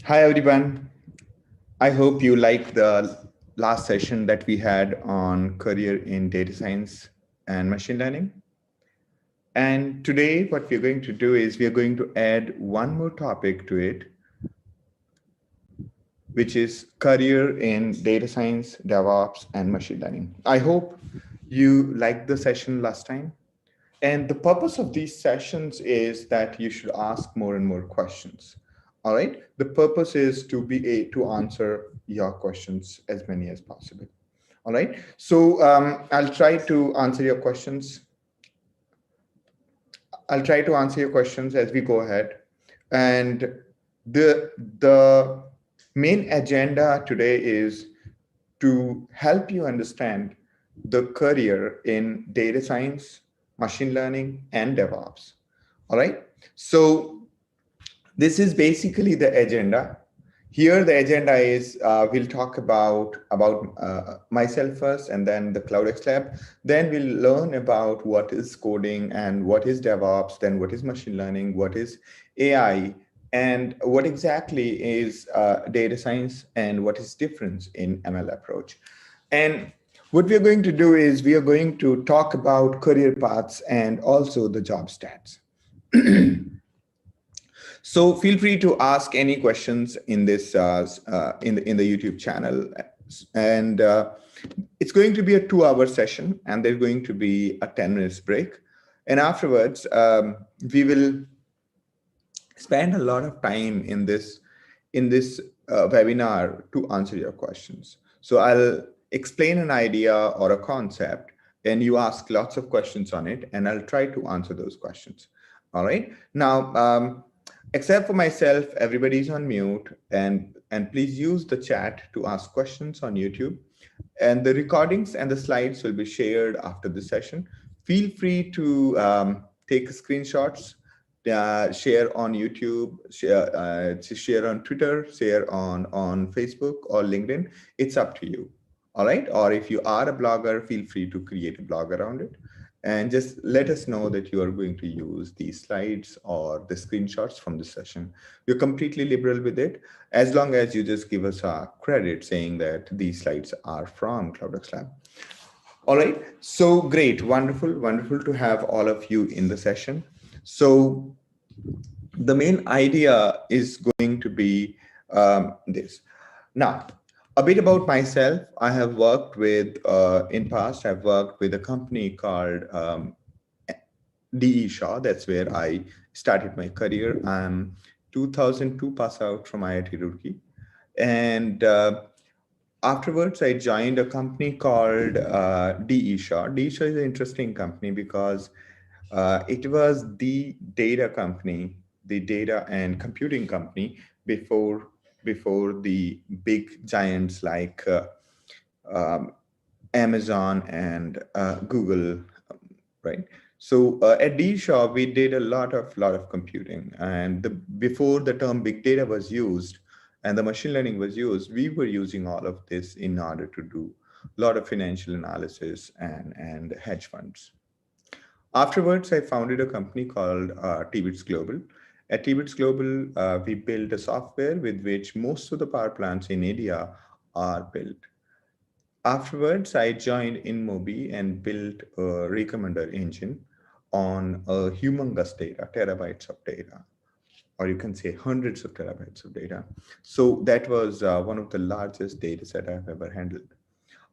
Hi, everyone. I hope you liked the last session that we had on career in data science and machine learning. And today, what we're going to do is we're going to add one more topic to it, which is career in data science, DevOps, and machine learning. I hope you liked the session last time. And the purpose of these sessions is that you should ask more and more questions. All right. The purpose is to be to answer your questions as many as possible. All right. So I'll try to answer your questions. I'll try to answer your questions as we go ahead. And the main agenda today is to help you understand the career in data science, machine learning, and DevOps. All right. So this is basically the agenda. Here, the agenda is we'll talk about myself first, and then the CloudxLab. Then we'll learn about what is coding and what is DevOps. Then what is machine learning, what is AI, and what exactly is data science, and what is difference in ML approach. And what we are going to do is we are going to talk about career paths and also the job stats. So feel free to ask any questions in this in the YouTube channel, and it's going to be a 2-hour session, and there's going to be a 10 minutes break, and afterwards we will spend a lot of time in this webinar to answer your questions. So I'll explain an idea or a concept, and you ask lots of questions on it, and I'll try to answer those questions. All right. Now, except for myself, everybody's on mute, and please use the chat to ask questions on YouTube. And the recordings and the slides will be shared after the session. Feel free to take screenshots, share on YouTube, share on Twitter, share on Facebook or LinkedIn. It's up to you. All right. Or if you are a blogger, feel free to create a blog around it. And just let us know that you are going to use these slides or the screenshots from the session. We're completely liberal with it, as long as you just give us a credit saying that these slides are from CloudxLab. All right, so great, wonderful, wonderful to have all of you in the session. So the main idea is going to be this. Now, a bit about myself. I have worked with, in past, I've worked with a company called DE Shaw. That's where I started my career. I'm 2002 pass out from IIT Roorkee. And afterwards, I joined a company called DE Shaw. DE Shaw is an interesting company because it was the data company, the data and computing company before the big giants like Amazon and Google, right? So at D Shaw, we did a lot of computing, and before the term big data was used and the machine learning was used, we were using all of this in order to do a lot of financial analysis and hedge funds. Afterwards, I founded a company called TBITS Global. At TBITS Global, we built a software with which most of the power plants in India are built. Afterwards, I joined InMobi and built a recommender engine on a humongous data, terabytes of data, or you can say hundreds of terabytes of data. So that was one of the largest data set I've ever handled.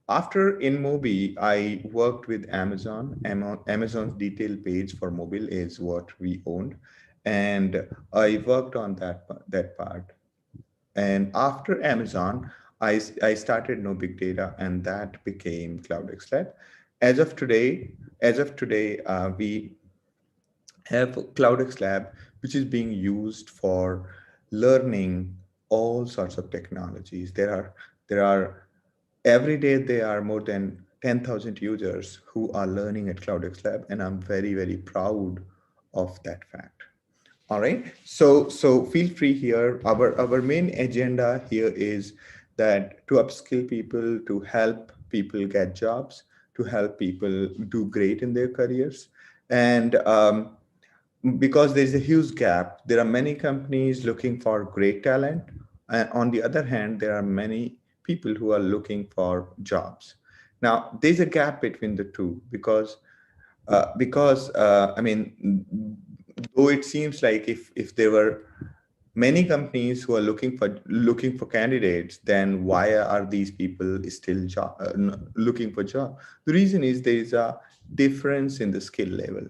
After InMobi, I worked with Amazon. Amazon's detail page for mobile is what we owned. And I worked on that part. And after Amazon, I started No Big Data, and that became CloudxLab. As of today, we have CloudxLab, which is being used for learning all sorts of technologies. There are every day there are more than 10,000 users who are learning at CloudxLab, and I'm very, very proud of that fact. All right. So feel free here. Our main agenda here is that to upskill people, to help people get jobs, to help people do great in their careers. And because there's a huge gap, there are many companies looking for great talent, And on the other hand, there are many people who are looking for jobs. Now, there's a gap between the two because I mean, though it seems like if there were many companies who are looking for candidates, then why are these people still looking for job? The reason is there is a difference in the skill level,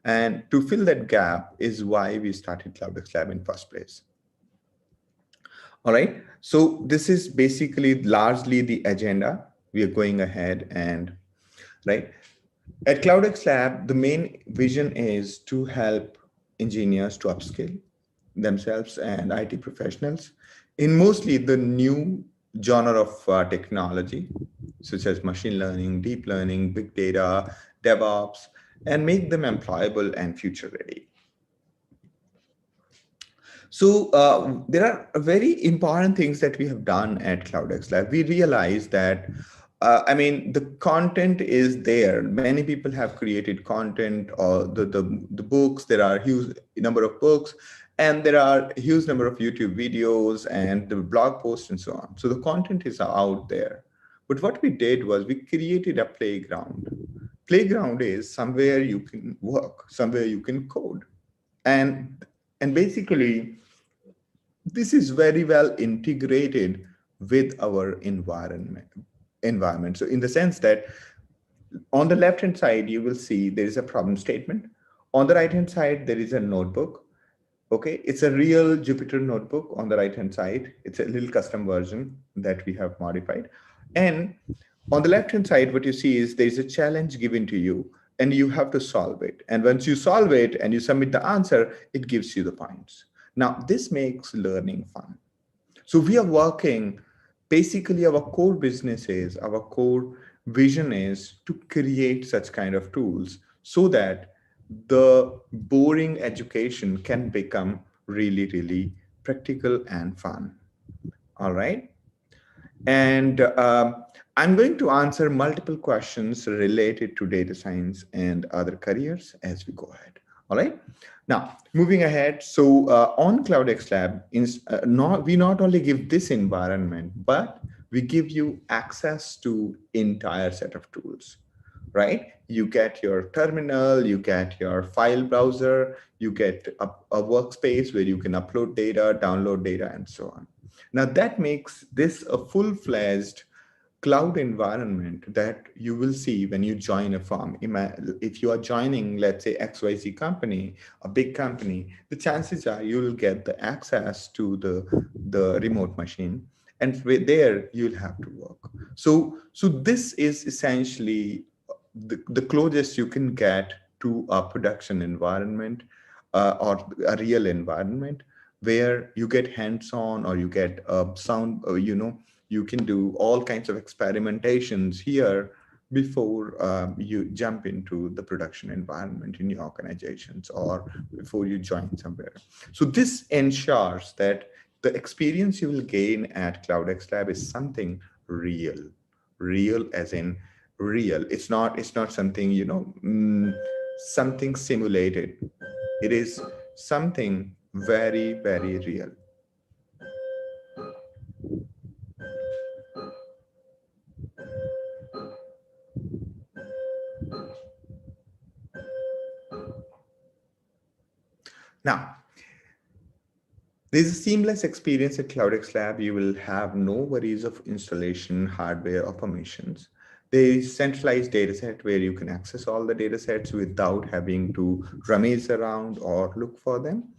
and to fill that gap is why we started CloudxLab in first place. All right, so this is basically largely the agenda. We are going ahead and right. At CloudxLab, the main vision is to help engineers to upskill themselves and IT professionals in mostly the new genre of technology, such as machine learning, deep learning, big data, DevOps, and make them employable and future ready. So there are very important things that we have done at CloudxLab. We realized that, I mean, the content is there. Many people have created content or the books. There are a huge number of books, and there are a huge number of YouTube videos and the blog posts and so on. So the content is out there. But what we did was we created a playground. Playground is somewhere you can work, somewhere you can code. And basically, this is very well integrated with our environment. So in the sense that on the left hand side, you will see there is a problem statement. On the right hand side, there is a notebook. Okay, it's a real Jupyter notebook on the right hand side. It's a little custom version that we have modified. And on the left hand side, what you see is there's a challenge given to you and you have to solve it. And once you solve it and you submit the answer, it gives you the points. Now, this makes learning fun. So we are working, basically our core business is, our core vision is to create such kind of tools so that the boring education can become really, really practical and fun. All right. And I'm going to answer multiple questions related to data science and other careers as we go ahead. All right. Now, moving ahead. So on CloudxLab, we not only give this environment, but we give you access to entire set of tools, right? You get your terminal, you get your file browser, you get a workspace where you can upload data, download data, and so on. Now that makes this a full-fledged cloud environment that you will see when you join a firm. If you are joining, let's say, XYZ company, a big company, the chances are you will get the access to the remote machine. And there you'll have to work. So this is essentially the closest you can get to a production environment or a real environment where you get hands-on or you get sound, you can do all kinds of experimentations here before you jump into the production environment in your organizations or before you join somewhere. So this ensures that the experience you will gain at CloudxLab is something real as in real. It's not something, something simulated. It is something very, very real. Now, there's a seamless experience at CloudxLab. You will have no worries of installation, hardware, or permissions. There is centralized data set where you can access all the data sets without having to rummage around or look for them.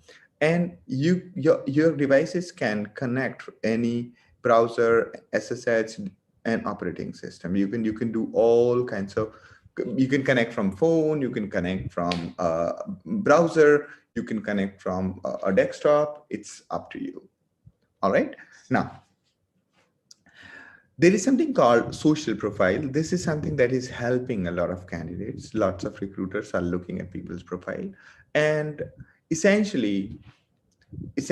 And your devices can connect any browser, SSH, and operating system. You can do all kinds of, you can connect from phone, you can connect from browser, you can connect from a desktop. It's up to you. All right. Now, there is something called social profile. This is something that is helping a lot of candidates. Lots of recruiters are looking at people's profile. And essentially, this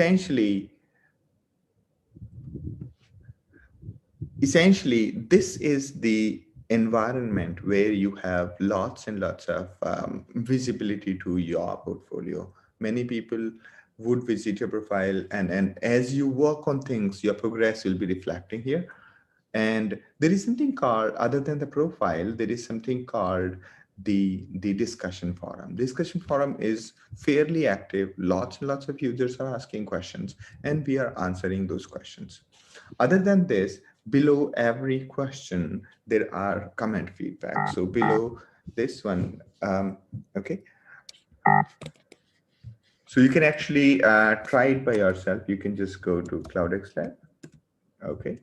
is the environment where you have lots and lots of visibility to your portfolio. Many people would visit your profile, and as you work on things, your progress will be reflecting here. And there is something called, other than the profile, there is something called the discussion forum. Discussion forum is fairly active. Lots and lots of users are asking questions, and we are answering those questions. Other than this, below every question, there are comment feedback. So below this one, okay. So you can actually try it by yourself. You can just go to CloudxLab, okay,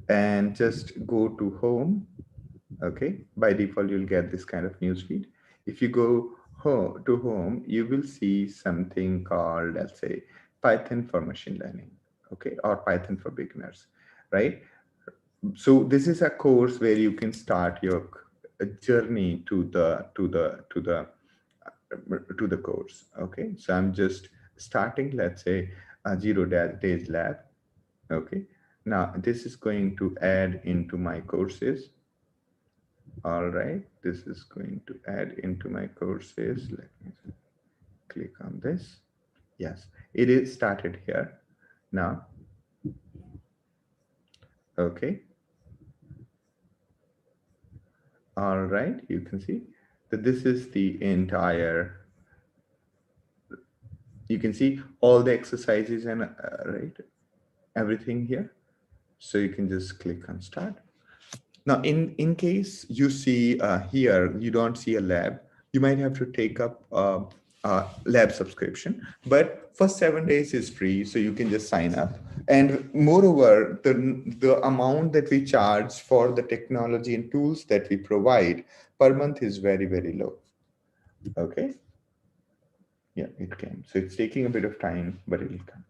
and just go to home. Okay, by default, you'll get this kind of newsfeed. If you go to home, you will see something called, let's say, Python for machine learning, okay, or Python for beginners, right? So this is a course where you can start your journey to the course. Okay, so I'm just starting, let's say, a 0 days lab. Okay, now this is going to add into my courses. All right, this is going to add into my courses. Let me click on this. Yes, it is started here now. Okay. All right, you can see that this is the entire, you can see all the exercises and right, everything here. So you can just click on start. Now, in case you see here, you don't see a lab, you might have to take up a lab subscription, but for 7 days is free. So you can just sign up. And moreover, the amount that we charge for the technology and tools that we provide per month is very, very low. Okay. Yeah, it came. So it's taking a bit of time, but it will come.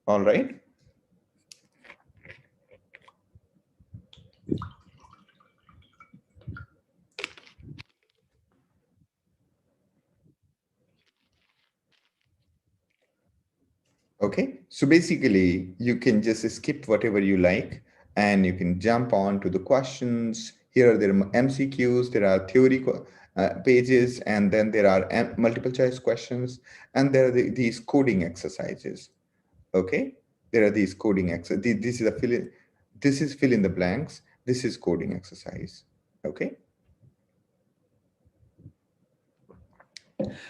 All right. Okay, so basically you can just skip whatever you like and you can jump on to the questions. Here there are MCQs, there are theory pages, and then there are multiple choice questions, and there are these coding exercises. Okay, there are these coding exercises. This is a this is fill in the blanks. This is coding exercise. Okay.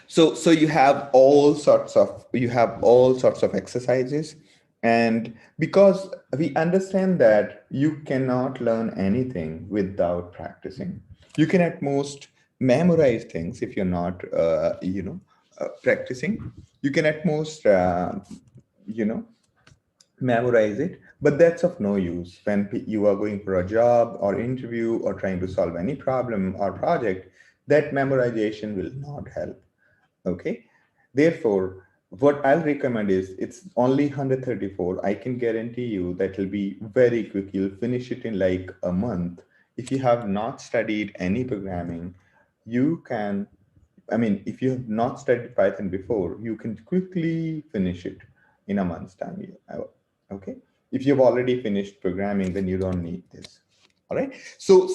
So you have all sorts of exercises, and because we understand that you cannot learn anything without practicing. You can at most memorize things if you're not practicing. You can at most you know memorize it, but that's of no use when you are going for a job or interview or trying to solve any problem or project. That memorization will not help. Okay, therefore what I'll recommend is, it's only 134. I can guarantee you that will be very quick. You'll finish it in like a month. If you have not studied any programming, you can, I mean, if you have not studied Python before, you can quickly finish it in a month's time. Okay, if you've already finished programming, then you don't need this. All right. So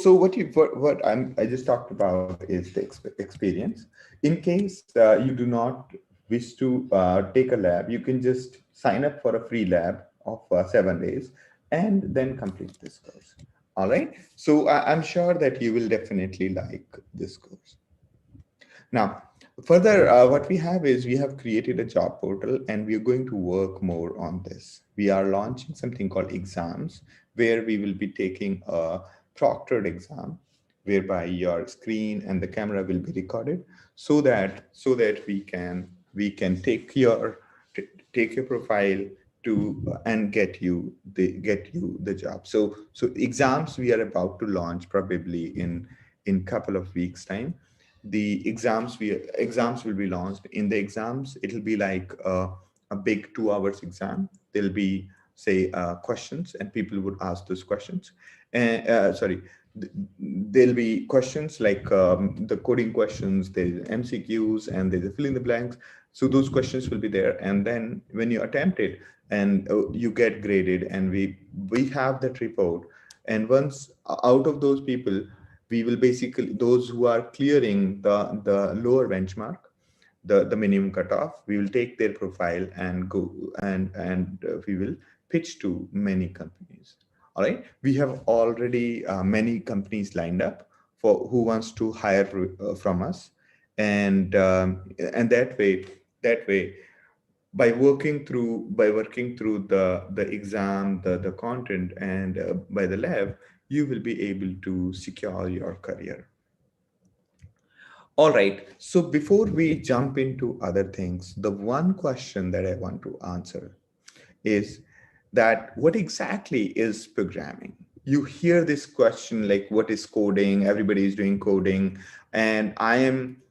I just talked about is the experience. In case you do not wish to take a lab, you can just sign up for a free lab of 7 days and then complete this course. All right. So I'm sure that you will definitely like this course. Now, further, what we have is we have created a job portal and we are going to work more on this. We are launching something called exams, where we will be taking a proctored exam, whereby your screen and the camera will be recorded, so that we can take your profile to and get you the job. So exams we are about to launch probably in couple of weeks time. The exams will be launched. In the exams, it'll be like a big 2 hours exam. There'll be, say, questions, and people would ask those questions. And there'll be questions like the coding questions, there's MCQs, and there's a fill in the blanks. So those questions will be there, and then when you attempt it and you get graded, and we have that report. And once out of those people, We will basically, those who are clearing the lower benchmark, the minimum cutoff, we will take their profile and go and we will pitch to many companies. All right, we have already many companies lined up for who wants to hire from us, and that way by working through the exam, the content, and by the lab, you will be able to secure your career. All right, so before we jump into other things, the one question that I want to answer is that what exactly is programming? You hear this question like, what is coding? Everybody is doing coding. And I am,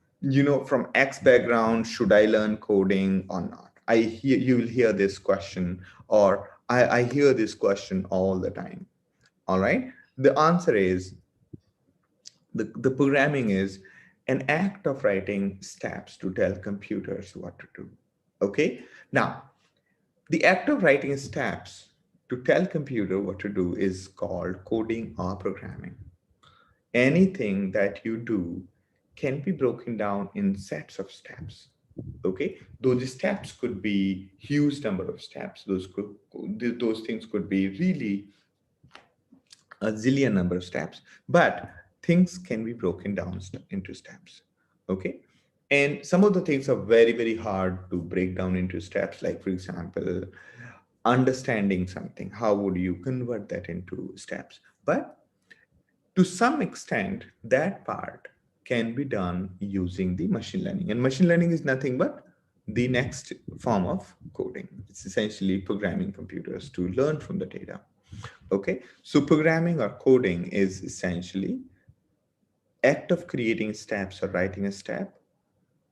from X background, should I learn coding or not? You will hear this question, or I hear this question all the time. All right. The answer is the programming is an act of writing steps to tell computers what to do. Okay. Now, the act of writing steps to tell computer what to do is called coding or programming. Anything that you do can be broken down in sets of steps. Okay, those steps could be huge number of steps. Those things could be really a zillion number of steps, but things can be broken down into steps. Okay, and some of the things are very, very hard to break down into steps. Like, for example, understanding something, how would you convert that into steps? But to some extent, that part can be done using the machine learning. And machine learning is nothing but the next form of coding. It's essentially programming computers to learn from the data. Okay, so programming or coding is essentially act of creating steps or writing a step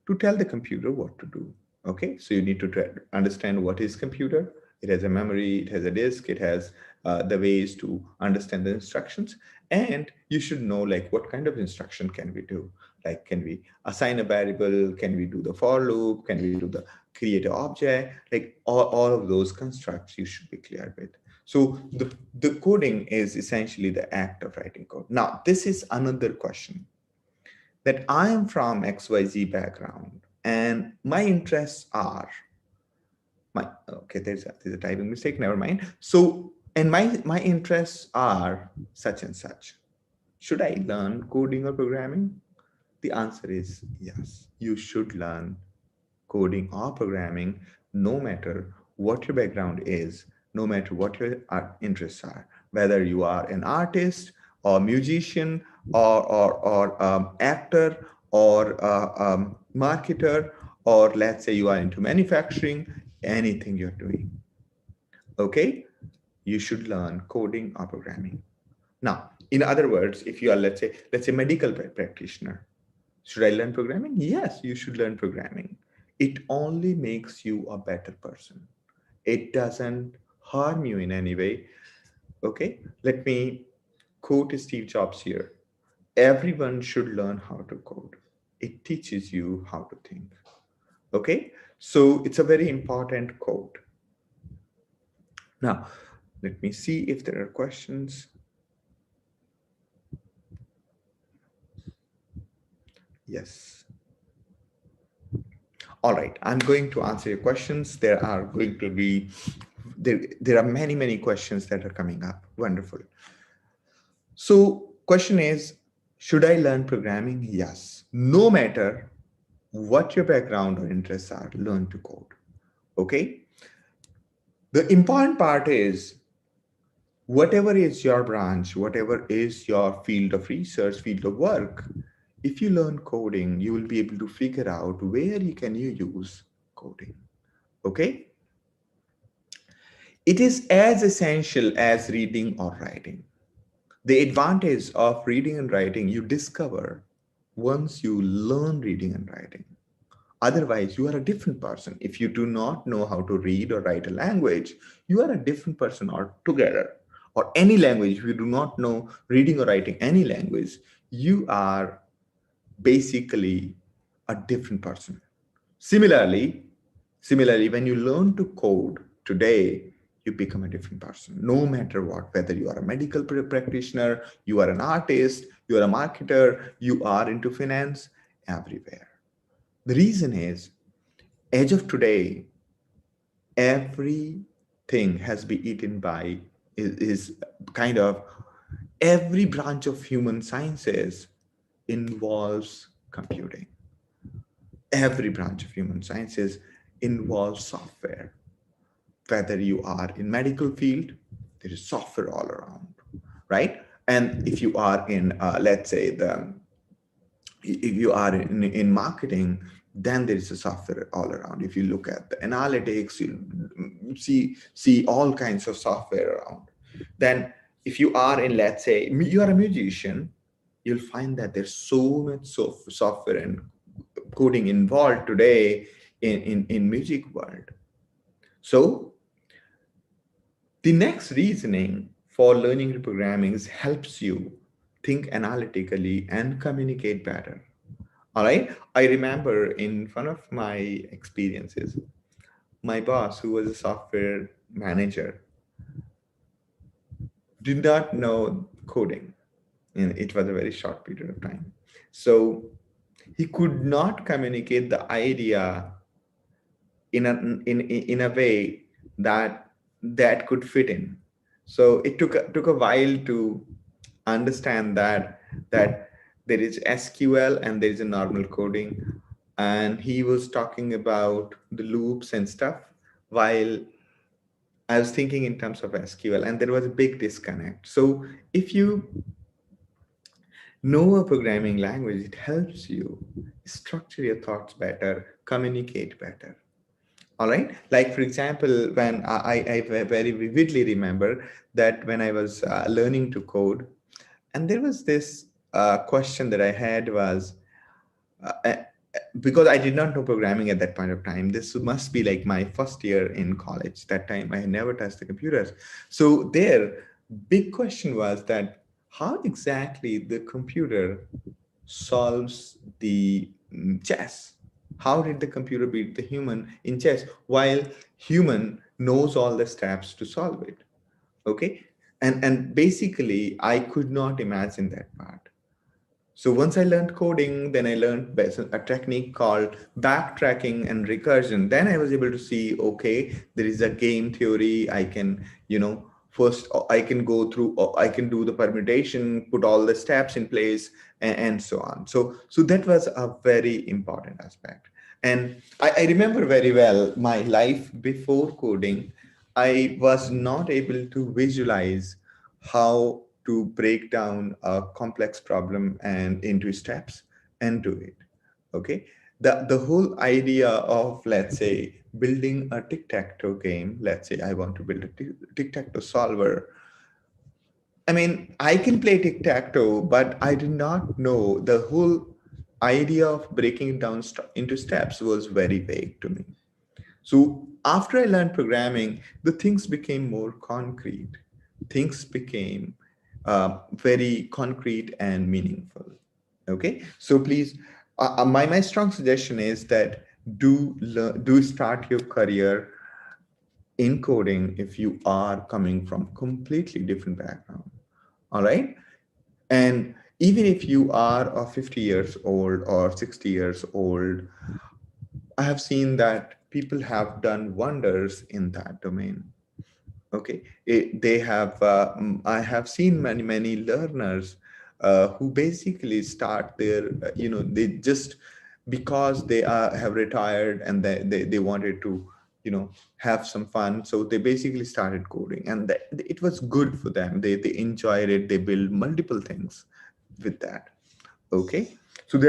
to tell the computer what to do. Okay, so you need to understand what is computer. It has a memory, it has a disk, it has the ways to understand the instructions, and you should know like what kind of instruction can we do. Like, can we assign a variable? Can we do the for loop? Can we do the create an object? Like all of those constructs you should be clear with. So the coding is essentially the act of writing code. Now, this is another question that I am from XYZ background and my interests are okay, there's a typing mistake, never mind. So, and my interests are such and such. Should I learn coding or programming? The answer is yes, you should learn coding or programming, no matter what your background is, no matter what your interests are, whether you are an artist or musician or actor or marketer, or let's say you are into manufacturing, anything you're doing. Okay, you should learn coding or programming. Now, in other words, if you are, let's say medical practitioner, should I learn programming? Yes, you should learn programming. It only makes you a better person. It doesn't harm you in any way. Okay, let me quote Steve Jobs here. Everyone should learn how to code. It teaches you how to think. Okay, so it's a very important quote. Now, let me see if there are questions. Yes. All right, I'm going to answer your questions. There are going to be, there are many, many questions that are coming up. Wonderful. So question is, should I learn programming? Yes. No matter what your background or interests are, learn to code. Okay. The important part is, whatever is your branch, whatever is your field of research, field of work, if you learn coding, you will be able to figure out where you can use coding. Okay. It is as essential as reading or writing. The advantage of reading and writing you discover once you learn reading and writing. Otherwise, you are a different person. If you do not know how to read or write a language, you are a different person altogether. Or any language, if you do not know reading or writing any language, you are basically a different person. Similarly, when you learn to code today, you become a different person, no matter what, whether you are a medical practitioner, you are an artist, you're a marketer, you are into finance, everywhere. The reason is, age of today, everything has been eaten by is kind of every branch of human sciences involves computing. Every branch of human sciences involves software. Whether you are in medical field, there is software all around, right? And if you are in let's say the if you are in marketing, then there is a software all around. If you look at the analytics, you see all kinds of software around. Then if you are in, let's say you are a musician, you'll find that there's so much software and coding involved today in music world. So the next reasoning for learning programming is helps you think analytically and communicate better. All right. I remember in one of my experiences, my boss, who was a software manager, did not know coding. And it was a very short period of time. So he could not communicate the idea in a way that that could fit in. So it took a while to understand that there is SQL and there is a normal coding, and he was talking about the loops and stuff while I was thinking in terms of SQL, and there was a big disconnect. So if you know a programming language, it helps you structure your thoughts better, communicate better. All right. Like, for example, when I very vividly remember that when I was learning to code, and there was this question that I had was, uh, because I did not know programming at that point of time. This must be like my first year in college. That time I had never touched the computers. So there, big question was that how exactly the computer solves the chess. How did the computer beat the human in chess while human knows all the steps to solve it? Okay. And basically I could not imagine that part. So once I learned coding, then I learned a technique called backtracking and recursion. Then I was able to see, okay, there is a game theory. I can, first I can go through, I can do the permutation, put all the steps in place, and so on. So that was a very important aspect. And I remember very well my life before coding. I was not able to visualize how to break down a complex problem and into steps and do it. Okay. The whole idea of, let's say, building a tic-tac-toe game, let's say I want to build a tic-tac-toe solver. I mean, I can play tic-tac-toe, but I did not know the whole idea of breaking it down into steps was very vague to me. So after I learned programming, the things became more concrete. Things became very concrete and meaningful. Okay, so please, my strong suggestion is that do start your career in coding if you are coming from completely different background. All right, and even if you are 50 years old or 60 years old, I have seen that people have done wonders in that domain. Okay, they have. I have seen many learners who basically start their. They just because they have retired and they wanted to have some fun, so they basically started coding, and it was good for them. They enjoyed it. They build multiple things with that. Okay, so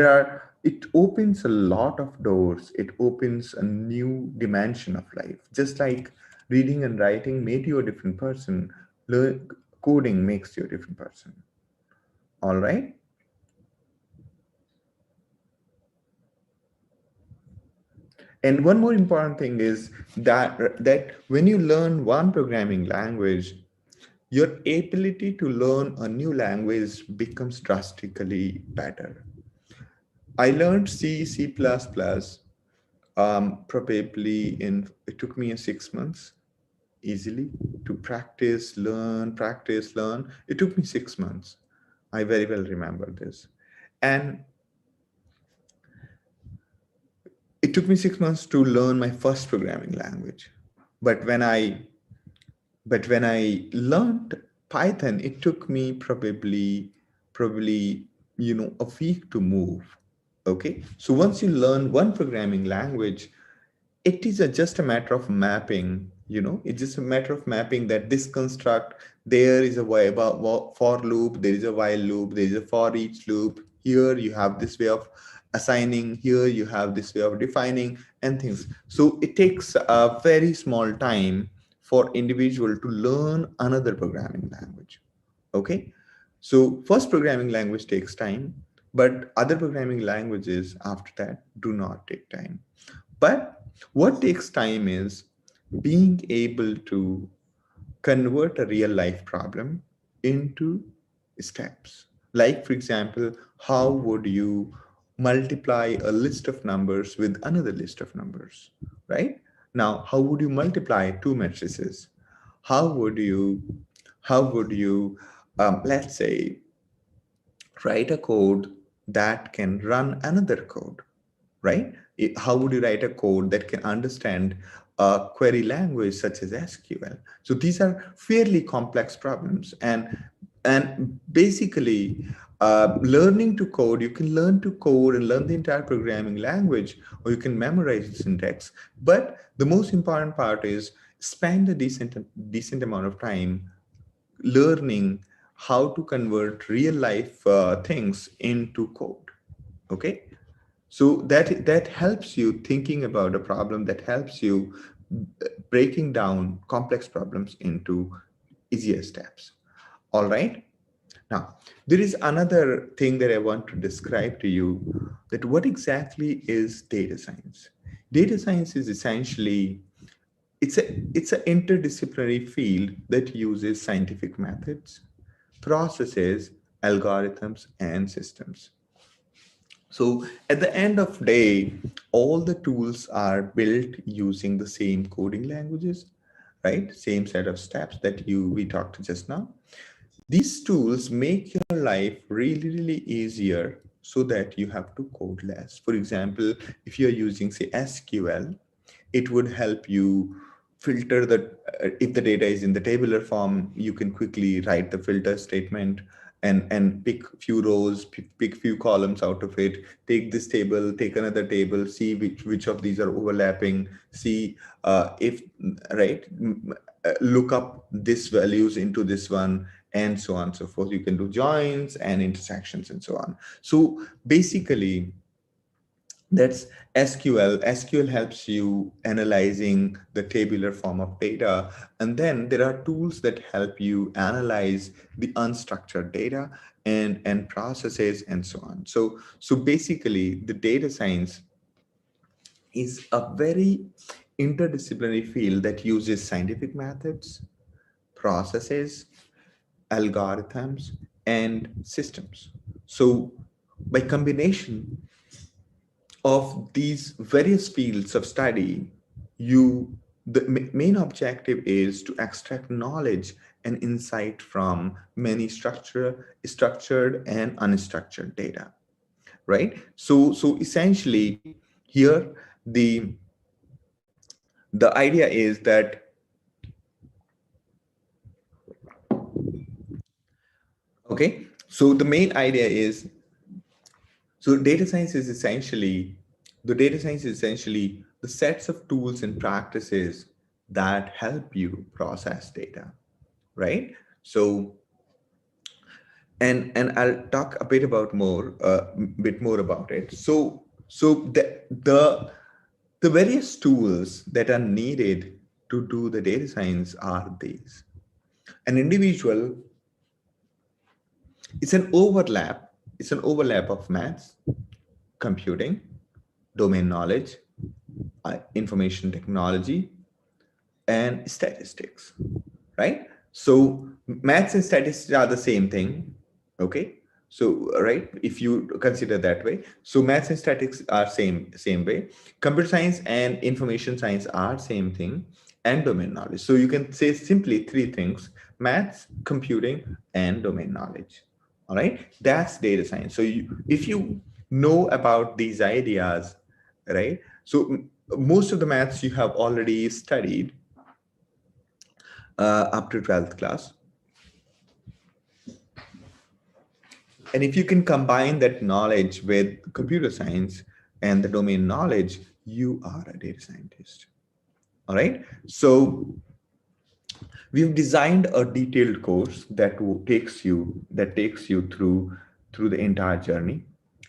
it opens a lot of doors. It opens a new dimension of life. Just like reading and writing made you a different person, learn coding makes you a different person. All right. And one more important thing is that when you learn one programming language, your ability to learn a new language becomes drastically better. I learned C++. Probably it took me 6 months easily to practice, learn, practice, learn. It took me 6 months. I very well remember this. And it took me 6 months to learn my first programming language. But when I learned Python, it took me probably a week to move. Okay. So once you learn one programming language, it is just a matter of mapping. It's just a matter of mapping that this construct, there is a for loop, there is a while loop, there is a for each loop. Here you have this way of assigning, here you have this way of defining and things. So it takes a very small time for individual to learn another programming language. Okay. So first programming language takes time, but other programming languages after that do not take time. But what takes time is being able to convert a real life problem into steps. Like, for example, how would you multiply a list of numbers with another list of numbers, right? Now, how would you multiply two matrices? How would you, let's say, write a code that can run another code, right? How would you write a code that can understand a query language such as SQL? So these are fairly complex problems, and basically, learning to code, you can learn to code and learn the entire programming language, or you can memorize the syntax. But the most important part is spend a decent amount of time learning how to convert real life things into code. Okay. So that helps you thinking about a problem, that helps you breaking down complex problems into easier steps. All right. Now, there is another thing that I want to describe to you, that what exactly is data science? Data science is essentially, it's an interdisciplinary field that uses scientific methods, processes, algorithms, and systems. So at the end of day, all the tools are built using the same coding languages, right? Same set of steps that we talked just now. These tools make your life really, really easier so that you have to code less. For example, if you're using, say, SQL, it would help you filter if the data is in the tabular form, you can quickly write the filter statement and pick few rows, pick few columns out of it, take this table, take another table, see which of these are overlapping, see if, right, look up this values into this one, and so on and so forth. You can do joins and intersections and so on. So basically, that's SQL. SQL helps you analyzing the tabular form of data. And then there are tools that help you analyze the unstructured data and processes and so on. So basically, the data science is a very interdisciplinary field that uses scientific methods, processes, algorithms, and systems. So by combination of these various fields of study, the main objective is to extract knowledge and insight from many structured and unstructured data, right? So essentially, here the the idea is that, okay, so the main idea is, so data science is essentially the sets of tools and practices that help you process data, right? So, and I'll talk a bit more about it. So the various tools that are needed to do the data science are these. An individual, it's an overlap. It's an overlap of maths, computing, domain knowledge, information technology, and statistics, right? So maths and statistics are the same thing, okay? So, right, if you consider that way, so maths and statistics are same way. Computer science and information science are same thing, and domain knowledge. So you can say simply three things: maths, computing, and domain knowledge. All right, that's data science. So if you know about these ideas, right? So most of the maths you have already studied up to 12th class. And if you can combine that knowledge with computer science and the domain knowledge, you are a data scientist. All right. So we've designed a detailed course that takes you through the entire journey.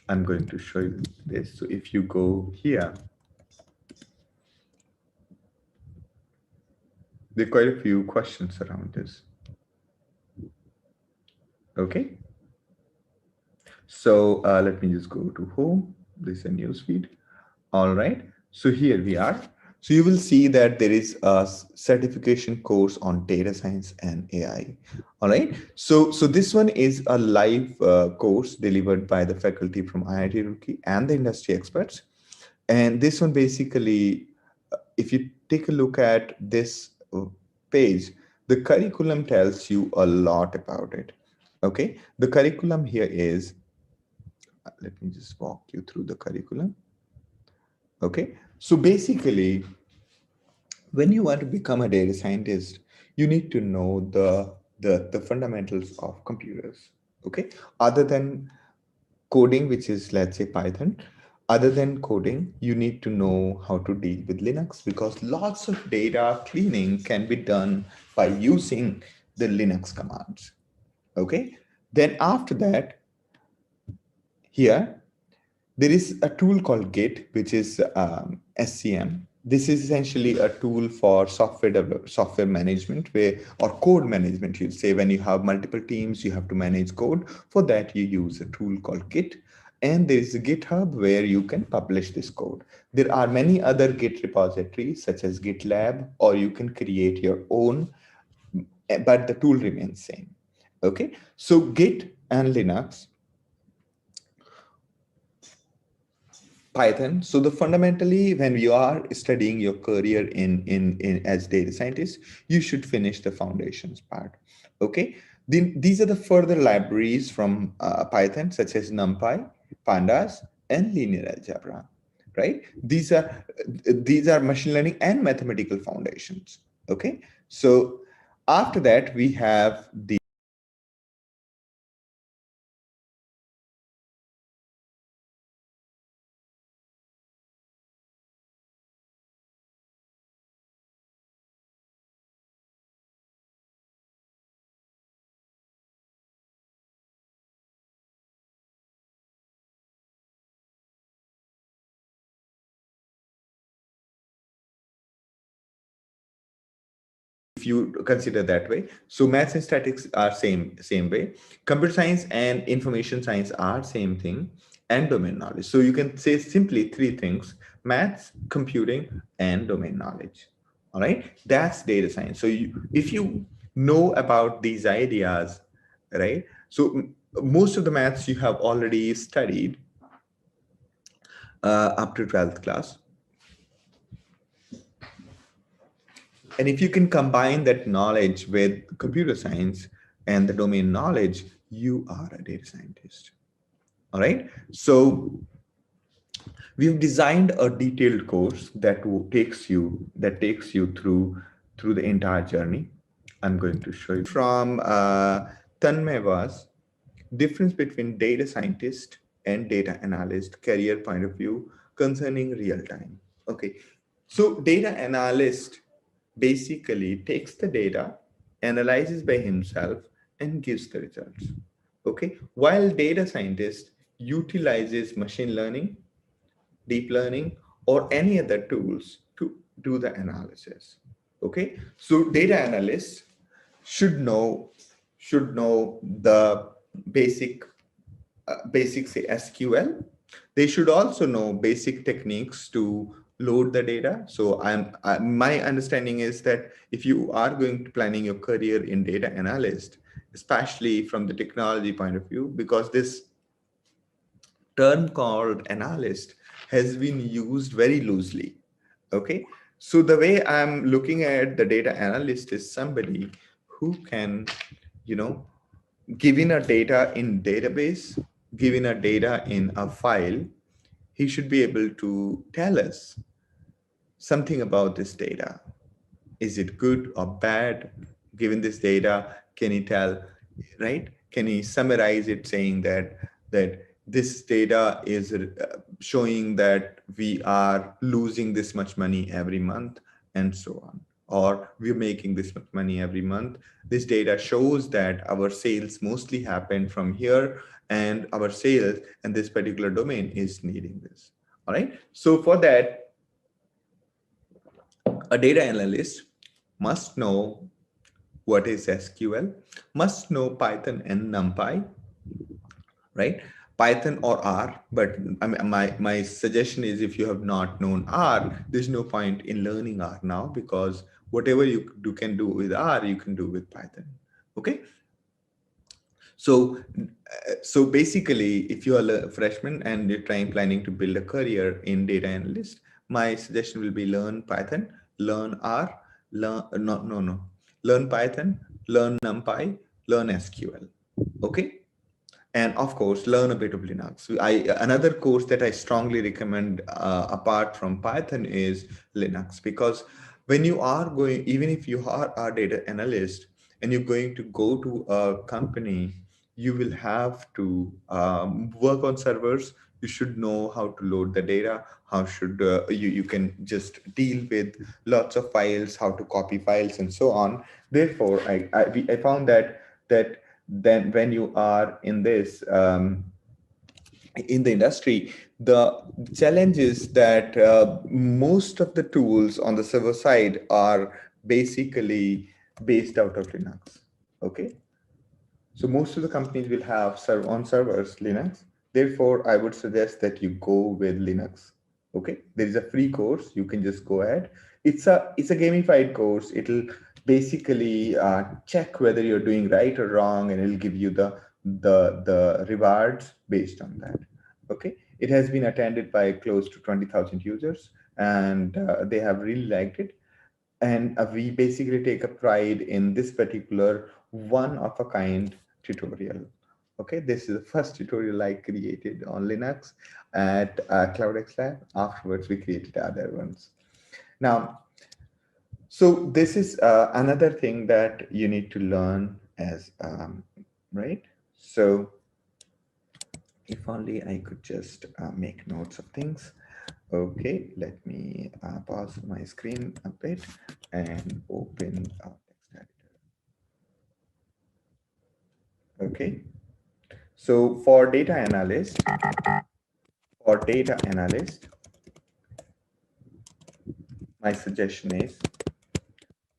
I'm going to show you this. So if you go here, there are quite a few questions around this. Okay. So let me just go to home. This is a newsfeed. All right. So here we are. So you will see that there is a certification course on data science and AI. All right. So this one is a live course delivered by the faculty from IIT Roorkee and the industry experts. And this one basically, if you take a look at this page, the curriculum tells you a lot about it. Okay. The curriculum here is, let me just walk you through the curriculum. Okay. So basically, when you want to become a data scientist, you need to know the fundamentals of computers. Okay. Other than coding, which is, let's say, Python, other than coding, you need to know how to deal with Linux, because lots of data cleaning can be done by using the Linux commands. Okay. Then after that, here, there is a tool called Git, which is SCM. This is essentially a tool for software management, where, or code management, you'd say. When you have multiple teams, you have to manage code. For that, you use a tool called Git. And there is a GitHub where you can publish this code. There are many other Git repositories, such as GitLab, or you can create your own, but the tool remains same. Okay, so Git and Linux, Python. So the fundamentally, when you are studying your career in as data scientist, you should finish the foundations part. Okay. Then these are the further libraries from Python, such as NumPy, Pandas, and linear algebra. Right. These are machine learning and mathematical foundations. Okay. So after that, we have the if you consider that way. So maths and statistics are same way. Computer science and information science are same thing, and domain knowledge. So you can say simply three things: maths, computing, and domain knowledge. All right, that's data science. So if you know about these ideas, right? So most of the maths you have already studied up to 12th class. And if you can combine that knowledge with computer science and the domain knowledge, you are a data scientist. All right. So we've designed a detailed course that takes you through the entire journey. I'm going to show you from Tanmeva's difference between data scientist and data analyst career point of view concerning real time. Okay. So data analyst basically takes the data, analyzes by himself, and gives the results. Okay. While data scientist utilizes machine learning, deep learning, or any other tools to do the analysis. Okay. So data analysts should know the basic say SQL. They should also know basic techniques to load the data. So my understanding is that if you are going to planning your career in data analyst, especially from the technology point of view, because this term called analyst has been used very loosely. Okay. So the way I'm looking at the data analyst is somebody who can, you know, given a data in database, given a data in a file, he should be able to tell us something about this data. Is it good or bad? Given this data, can he tell, right? Can he summarize it saying that this data is showing that we are losing this much money every month and so on, or we're making this much money every month. This data shows that our sales mostly happen from here, and our sales and this particular domain is needing this. All right. So for that, a data analyst must know what is SQL, must know Python and NumPy, right? Python or R, but I mean, my suggestion is if you have not known R, there's no point in learning R now, because whatever can do with R, you can do with Python. Okay. So, so basically, if you are a freshman and you're planning to build a career in data analyst, my suggestion will be learn Python, learn R, learn Python, learn NumPy, learn SQL. Okay, and of course, learn a bit of Linux. Another course that I strongly recommend apart from Python is Linux, because when you are going, even if you are a data analyst and you're going to go to a company, you will have to work on servers. You should know how to load the data. How should you can just deal with lots of files, how to copy files, and so on. Therefore, I found that then when you are in this in the industry, the challenge is that most of the tools on the server side are basically based out of Linux. Okay, so most of the companies will have on servers Linux. Therefore, I would suggest that you go with Linux. Okay, there is a free course. You can just go ahead. It's a gamified course. It'll basically check whether you're doing right or wrong, and it'll give you the rewards based on that. Okay, it has been attended by close to 20,000 users, and they have really liked it. And we basically take a pride in this particular one of a kind tutorial. Okay, this is the first tutorial I created on Linux at CloudxLab. Afterwards, we created other ones. Now, so this is another thing that you need to learn as, right? So if only I could just make notes of things. Okay, let me pause my screen a bit and open text editor. Okay, so for data analyst, my suggestion is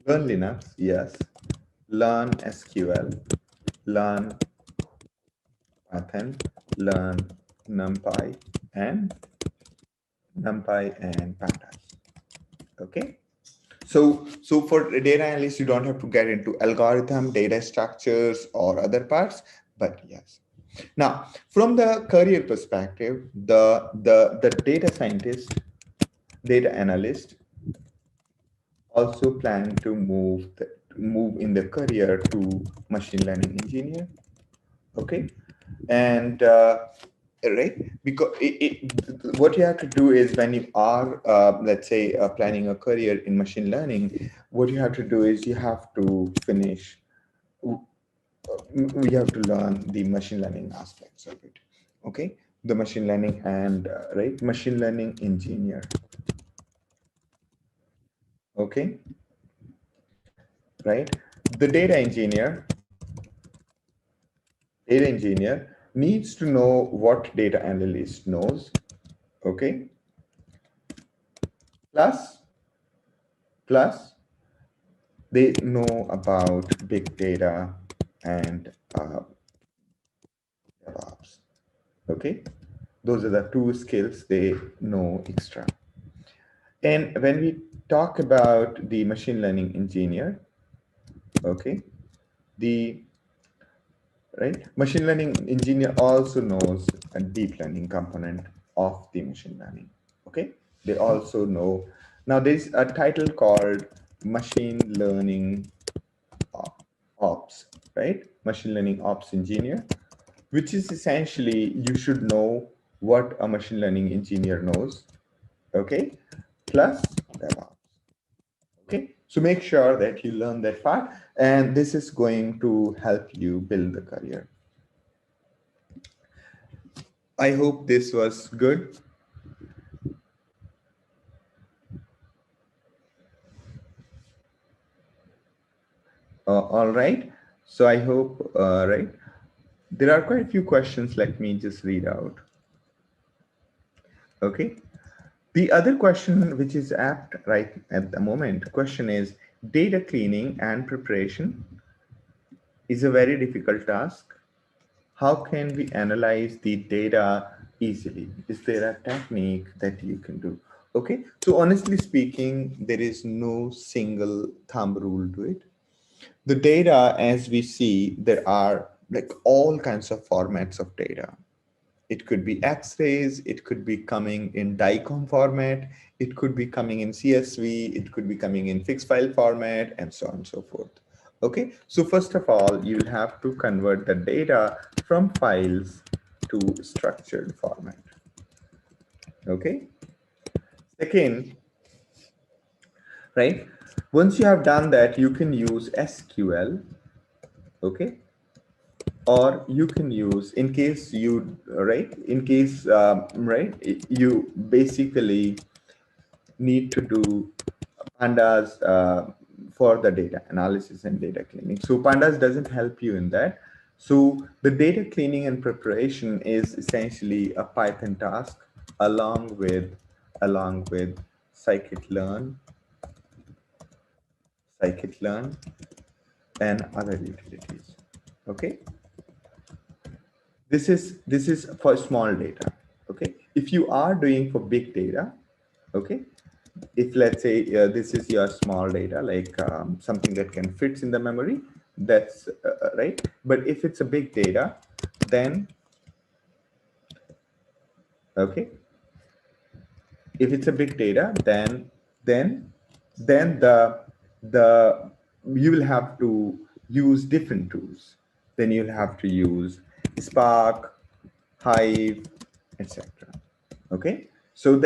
learn Linux, yes, learn SQL, learn Python, learn NumPy and Pandas. Okay. So for data analysts, you don't have to get into algorithm, data structures, or other parts, but yes. Now, from the career perspective, the data scientist, data analyst also plan to move in the career to machine learning engineer. Okay, and right, because what you have to do is when you are let's say planning a career in machine learning, what you have to do is you have to finish we have to learn the machine learning aspects of it. Okay, the machine learning and right, machine learning engineer. Okay, right, the data engineer needs to know what data analyst knows. Okay, plus they know about big data and DevOps. Okay, those are the two skills they know extra. And when we talk about the machine learning engineer, okay, the machine learning engineer also knows a deep learning component of the machine learning. Okay, they also know. Now there's a title called machine learning ops. right? Machine learning ops engineer, which is essentially you should know what a machine learning engineer knows, okay? Plus DevOps. Okay, so make sure that you learn that part, and this is going to help you build the career. I hope this was good. All right. So I hope, right. There are quite a few questions. Let me just read out. Okay. The other question, which is apt right at the moment, question is data cleaning and preparation is a very difficult task. How can we analyze the data easily? Is there a technique that you can do? Okay, so honestly speaking, there is no single thumb rule to it. The data, as we see, there are like all kinds of formats of data. It could be X-rays, it could be coming in DICOM format, it could be coming in CSV, it could be coming in fixed file format, and so on and so forth. Okay, so first of all, you'll have to convert the data from files to structured format. Okay, second, right, once you have done that, you can use SQL, okay, or you can use in case you, right, in case, right, you basically need to do pandas for the data analysis and data cleaning. So pandas doesn't help you in that. So the data cleaning and preparation is essentially a Python task along with scikit-learn, scikit-learn, and other utilities. Okay. This is for small data. Okay. If you are doing for big data, okay, if let's say this is your small data, like something that can fit in the memory, that's right. But if it's a big data, then okay, if it's a big data, then the you will have to use different tools. Then you'll have to use Spark, Hive, etc. Okay, so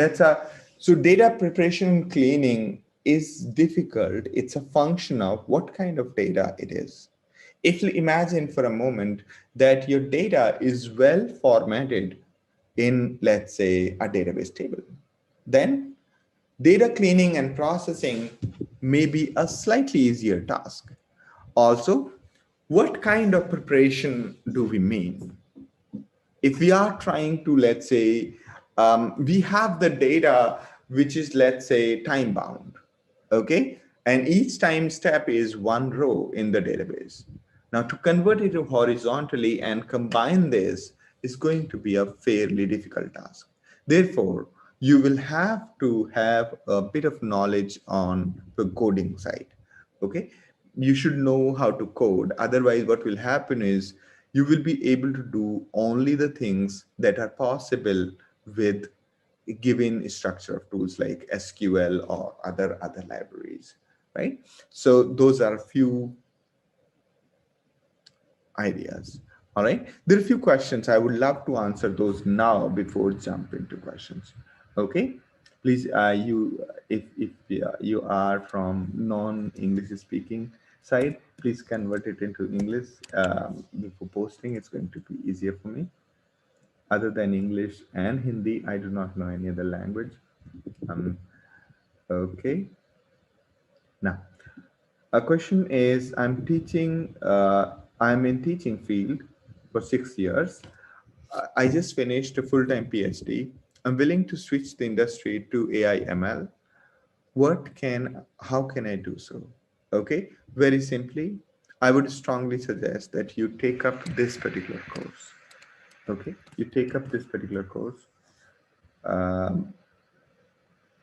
so data preparation and cleaning is difficult. It's a function of what kind of data it is. If you imagine for a moment that your data is well formatted in, let's say, a database table, then data cleaning and processing may be a slightly easier task. Also, what kind of preparation do we mean? If we are trying to, let's say, we have the data which is, let's say, time bound, okay, and each time step is one row in the database. Now to convert it to horizontally and combine this is going to be a fairly difficult task. Therefore, you will have to have a bit of knowledge on the coding side. Okay, you should know how to code. Otherwise, what will happen is you will be able to do only the things that are possible with given structure of tools like SQL or other libraries, right? So those are a few ideas. All right. There are a few questions. I would love to answer those now before jump into questions. Okay. Please, if you are from non-English speaking side, please convert it into English before posting. It's going to be easier for me. Other than English and Hindi, I do not know any other language. Okay. Now, a question is, I'm in teaching field for 6 years. I just finished a full-time PhD. I'm willing to switch the industry to AI ML. How can I do so? Okay, very simply, I would strongly suggest that you take up this particular course. Okay, you take up this particular course, um,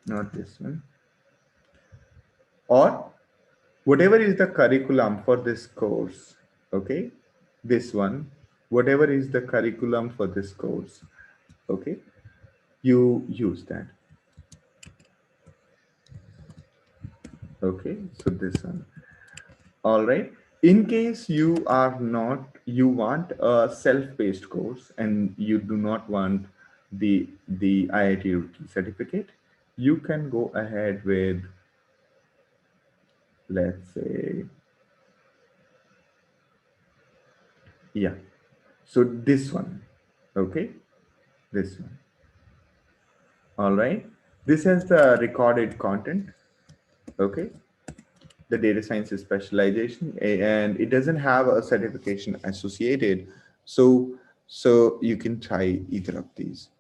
not this one, or whatever is the curriculum for this course, okay, this one, whatever is the curriculum for this course, okay, you use that. Okay, so this one. All right. In case you are not, you want a self-paced course and you do not want the IIT Roorkee certificate, you can go ahead with, let's say, yeah. So this one, okay, this one. All right. This has the recorded content, okay, the data science specialization, and it doesn't have a certification associated. So you can try either of these.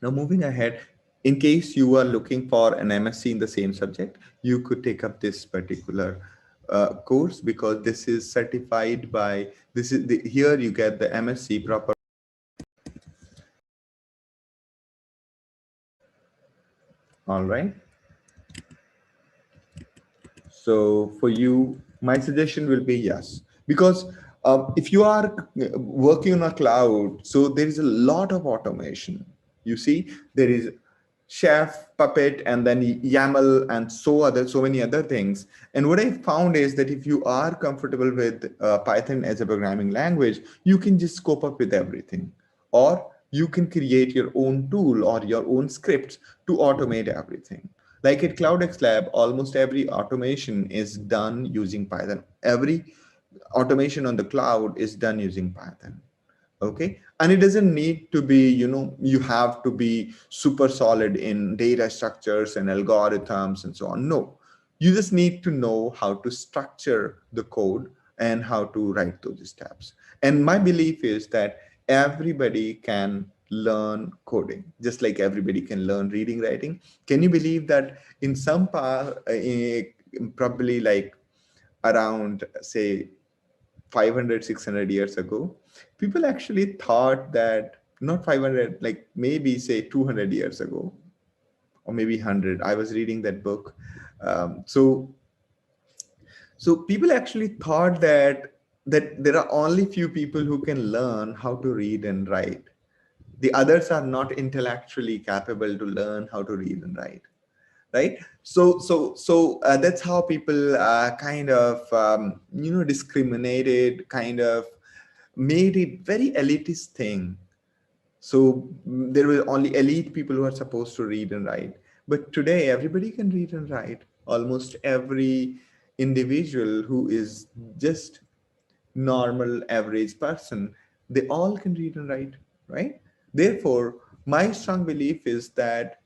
Now, moving ahead, in case you are looking for an MSc in the same subject, you could take up this particular course, because this is certified by, this is the, here you get the MSc proper. All right. So for you, my suggestion will be yes, because if you are working on a cloud, so there is a lot of automation. You see, there is Chef, Puppet, and then YAML, and so many other things. And what I found is that if you are comfortable with Python as a programming language, you can just scope up with everything, or you can create your own tool or your own scripts to automate everything. Like at CloudxLab, almost every automation is done using Python. Every automation on the cloud is done using Python. Okay. And it doesn't need to be, you have to be super solid in data structures and algorithms and so on. No, you just need to know how to structure the code and how to write those steps. And my belief is that everybody can learn coding, just like everybody can learn reading, writing. Can you believe that in some part, probably like around, say, 500, 600 years ago, people actually thought that, not 500, like maybe say 200 years ago, or maybe 100. I was reading that book. So people actually thought that there are only few people who can learn how to read and write. The others are not intellectually capable to learn how to read and write, right? So that's how people kind of discriminated, kind of made it very elitist thing. So there were only elite people who are supposed to read and write. But today, everybody can read and write. Almost every individual who is just normal, average person, they all can read and write, right? Therefore, my strong belief is that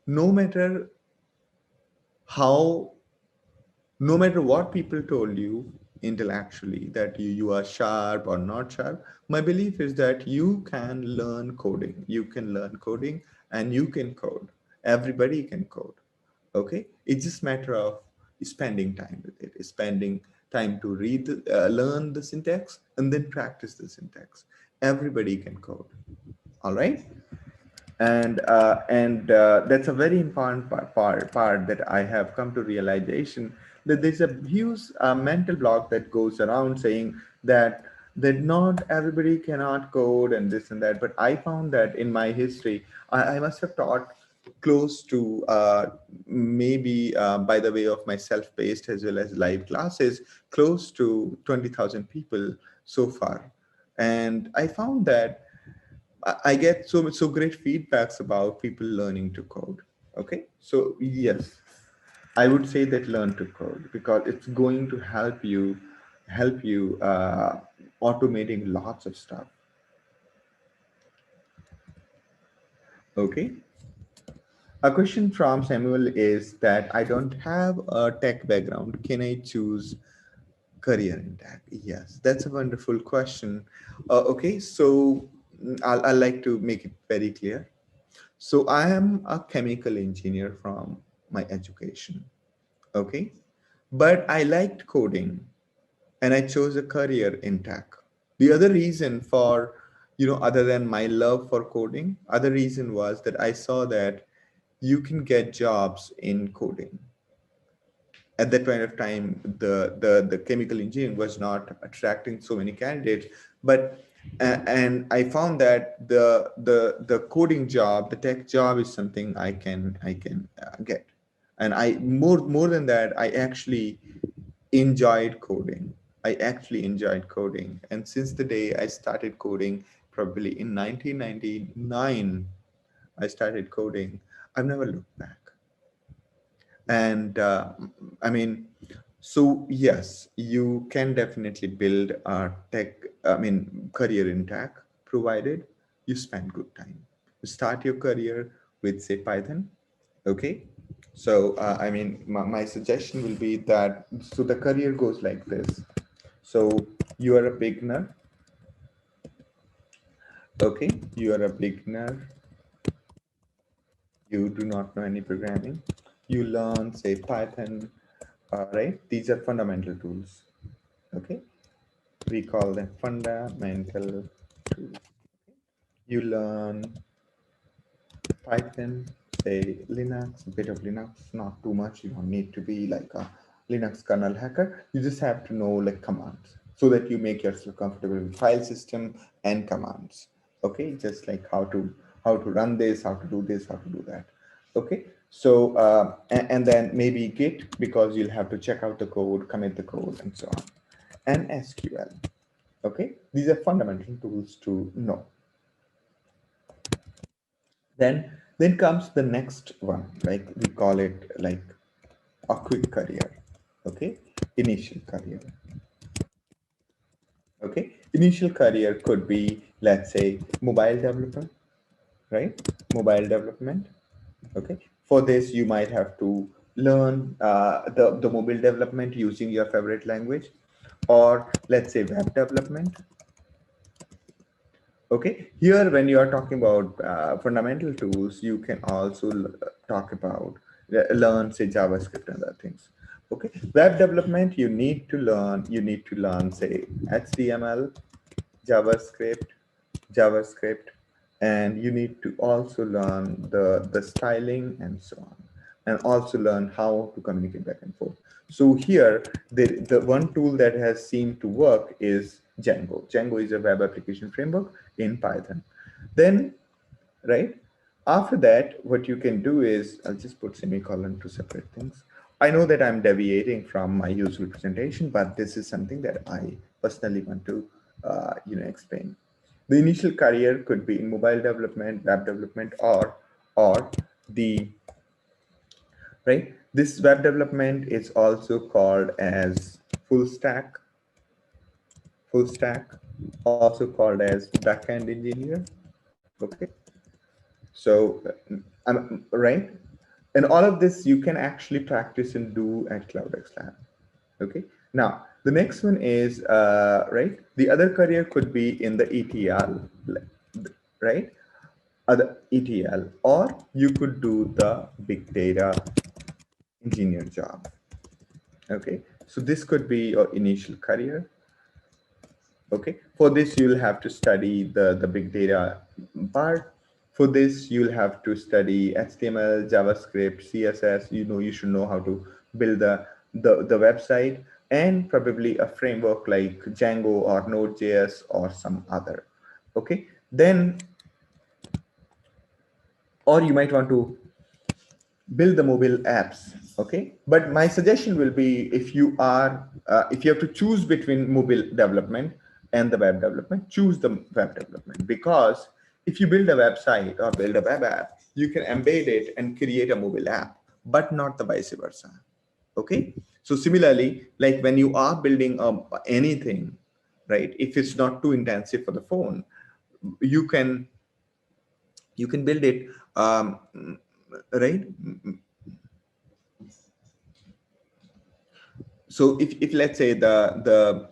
no matter how, no matter what people told you intellectually, that you are sharp or not sharp, my belief is that you can learn coding. You can learn coding and you can code. Everybody can code. Okay. It's just matter of spending time with it, spending time to learn the syntax and then practice the syntax. Everybody can code. All right. And that's a very important part that I have come to realization, that there's a huge mental block that goes around saying that not everybody cannot code and this and that. But I found that in my history, I must have taught close to maybe by the way of my self-paced as well as live classes, close to 20,000 people so far. And I found that I get so great feedbacks about people learning to code. Okay, so yes, I would say that learn to code, because it's going to help you automating lots of stuff. Okay, a question from Samuel is that I don't have a tech background. Can I choose career in tech? Yes, that's a wonderful question. Okay, so I'll like to make it very clear. So I am a chemical engineer from my education. Okay. But I liked coding and I chose a career in tech. The other reason for, other than my love for coding, other reason was that I saw that you can get jobs in coding. At that point of time, the chemical engineering was not attracting so many candidates, but and I found that the coding job, the tech job, is something I can get. And I more than that, I actually enjoyed coding. I actually enjoyed coding. And since the day I started coding, probably in 1999, I started coding. I've never looked back. And I mean, so yes, you can definitely build a career in tech, provided you spend good time. You start your career with, say, Python. Okay. So, my suggestion will be that, so the career goes like this. So you are a beginner. Okay. You are a beginner. You do not know any programming. You learn, say, Python, right? These are fundamental tools. Okay. We call them fundamental tools. You learn Python, say Linux, a bit of Linux, not too much. You don't need to be like a Linux kernel hacker. You just have to know like commands so that you make yourself comfortable with file system and commands. Okay, just like how to run this, how to do this, how to do that. Okay, so and then maybe Git, because you'll have to check out the code, commit the code, and so on. And SQL. Okay, these are fundamental tools to know. Then comes the next one, like we call it like a quick career. Okay, initial career. Okay, initial career could be, let's say, mobile developer, right? Mobile development. Okay, for this you might have to learn the mobile development using your favorite language, or let's say web development. Okay, here when you are talking about fundamental tools, you can also talk about learn, say, JavaScript and other things. Okay, web development, you need to learn, say, HTML, JavaScript, and you need to also learn the styling and so on, and also learn how to communicate back and forth. So here, the one tool that has seemed to work is Django. Django is a web application framework in Python. Then, right after that, what you can do is, I'll just put semicolon to separate things. I know that I'm deviating from my usual presentation, but this is something that I personally want to explain. The initial career could be in mobile development, web development, or the right. This web development is also called as full stack, also called as backend engineer. Okay, so right, and all of this you can actually practice and do at CloudxLab. Okay, now the next one is right. The other career could be in the ETL, right? Other ETL, or you could do the big data engineer job. Okay, so this could be your initial career. Okay, for this you'll have to study the big data part. For this you'll have to study HTML, JavaScript, CSS. You should know how to build the website, and probably a framework like Django or Node.js or some other. Okay, then, or you might want to build the mobile apps. Okay, but my suggestion will be, if you have to choose between mobile development and the web development, choose the web development, because if you build a website or build a web app, you can embed it and create a mobile app, but not the vice versa. Okay, so similarly, like when you are building anything, right, if it's not too intensive for the phone, you can build it, right. So if let's say the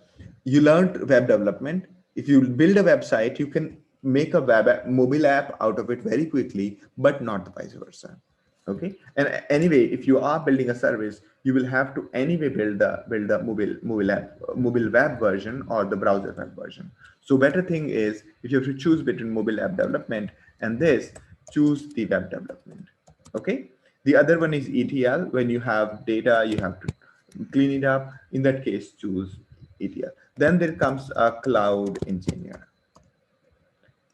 you learned web development, if you build a website, you can make a mobile app out of it very quickly, but not the vice versa. Okay, and anyway, if you are building a service, you will have to anyway build the mobile web version or the browser web version. So better thing is, if you have to choose between mobile app development and this, choose the web development. Okay, the other one is ETL. When you have data, you have to clean it up. In that case, choose ETL. Then there comes a cloud engineer.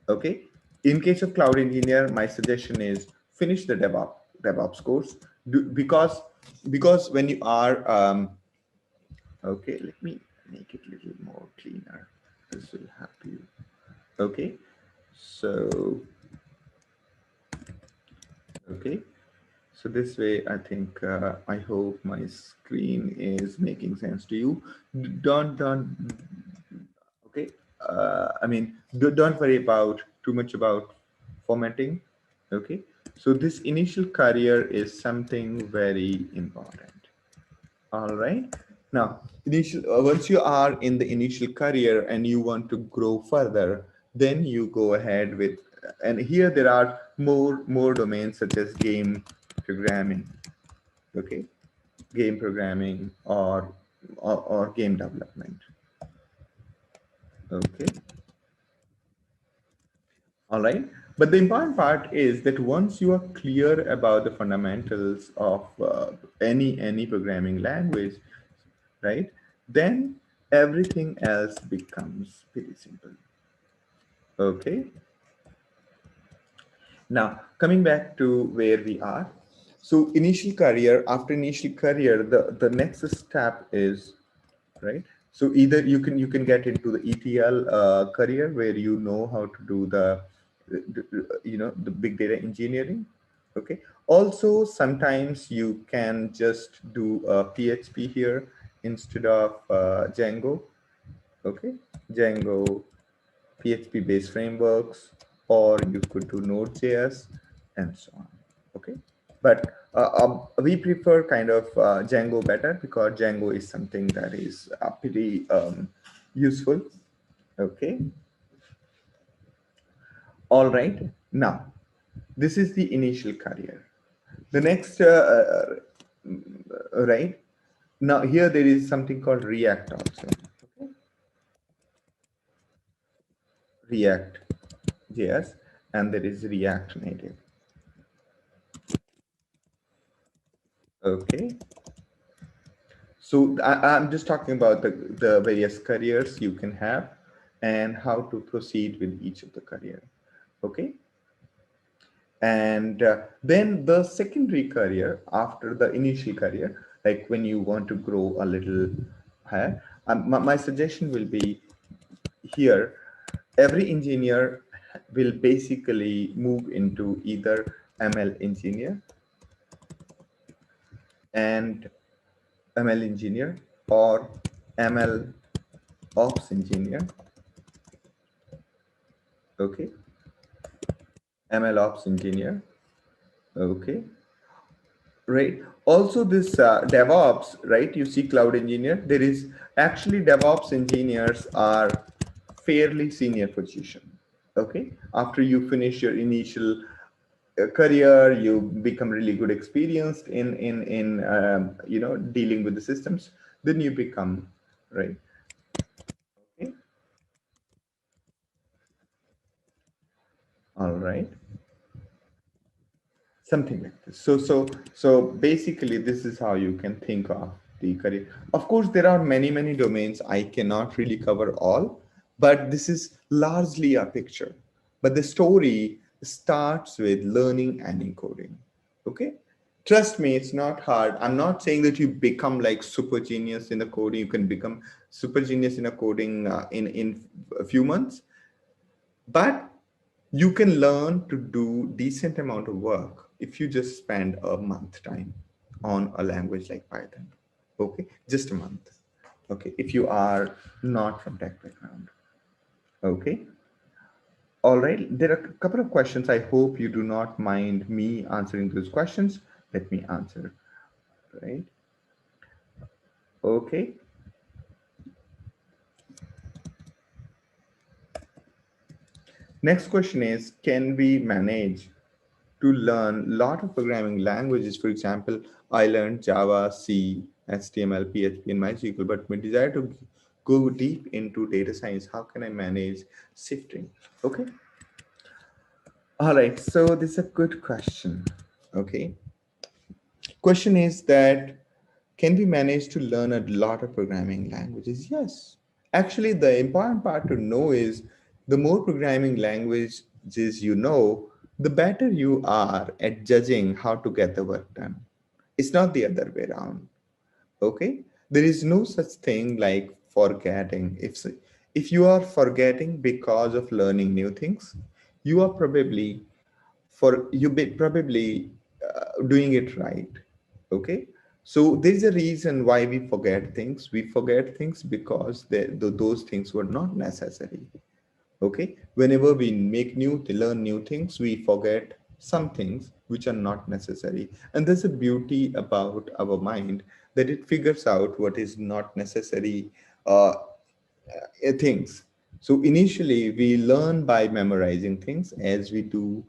Okay, in case of cloud engineer, my suggestion is finish the DevOps course, because when you are Okay, let me make it a little more cleaner. This will help you. Okay, so, okay. So this way, I think, I hope my screen is making sense to you. Don't, okay. I mean, don't worry about too much about formatting. Okay. So this initial career is something very important. All right. Now, once you are in the initial career and you want to grow further, then you go ahead with, and here there are more domains such as game programming. Okay, game programming or game development. Okay, all right. But the important part is that once you are clear about the fundamentals of any programming language, right, then everything else becomes pretty simple. Okay. Now coming back to where we are. So initial career, after initial career, the next step is, right? So either you can get into the ETL career where you know how to do the big data engineering. Okay. Also, sometimes you can just do PHP here instead of Django. Okay, Django, PHP based frameworks, or you could do Node.js and so on. Okay, but we prefer kind of Django better because Django is something that is pretty useful. Okay, all right. Now, this is the initial career. The next, right now, here there is something called React also. Okay? React JS, and there is React Native. Okay, so I'm just talking about the various careers you can have and how to proceed with each of the career. Okay, and then the secondary career after the initial career, like when you want to grow a little higher, my suggestion will be here. Every engineer will basically move into either ML engineer and ML engineer or ML ops engineer. Okay, ML ops engineer. Okay, right. Also, this DevOps, right? You see, cloud engineer. There is actually DevOps engineers are fairly senior position. Okay, after you finish your initial career, you become really good experienced in dealing with the systems. Then you become, right. Okay, all right. Something like this. So basically this is how you can think of the career. Of course there are many domains, I cannot really cover all, but this is largely a picture. But the story starts with learning and encoding. Okay, trust me, it's not hard. I'm not saying that you become like super genius in the coding. You can become super genius in a coding in a few months, but you can learn to do decent amount of work if you just spend a month time on a language like Python. Okay, just a month. Okay, if you are not from tech background. Okay, all right. There are a couple of questions. I hope you do not mind me answering those questions. Let me answer. Right. Okay. Next question is, can we manage to learn a lot of programming languages? For example, I learned Java, C, HTML, PHP, and MySQL, but my desire to go deep into data science, how can I manage shifting? Okay. All right. So this is a good question. Okay. Question is that, can we manage to learn a lot of programming languages? Yes. Actually, the important part to know is the more programming languages you know, the better you are at judging how to get the work done. It's not the other way around. Okay. There is no such thing like forgetting. If you are forgetting because of learning new things, you are probably probably doing it right. Okay, so there's a reason why we forget things. We forget things because those things were not necessary. Okay, whenever we learn new things, we forget some things which are not necessary. And there's a beauty about our mind that it figures out what is not necessary uh, things. So initially we learn by memorizing things. As we do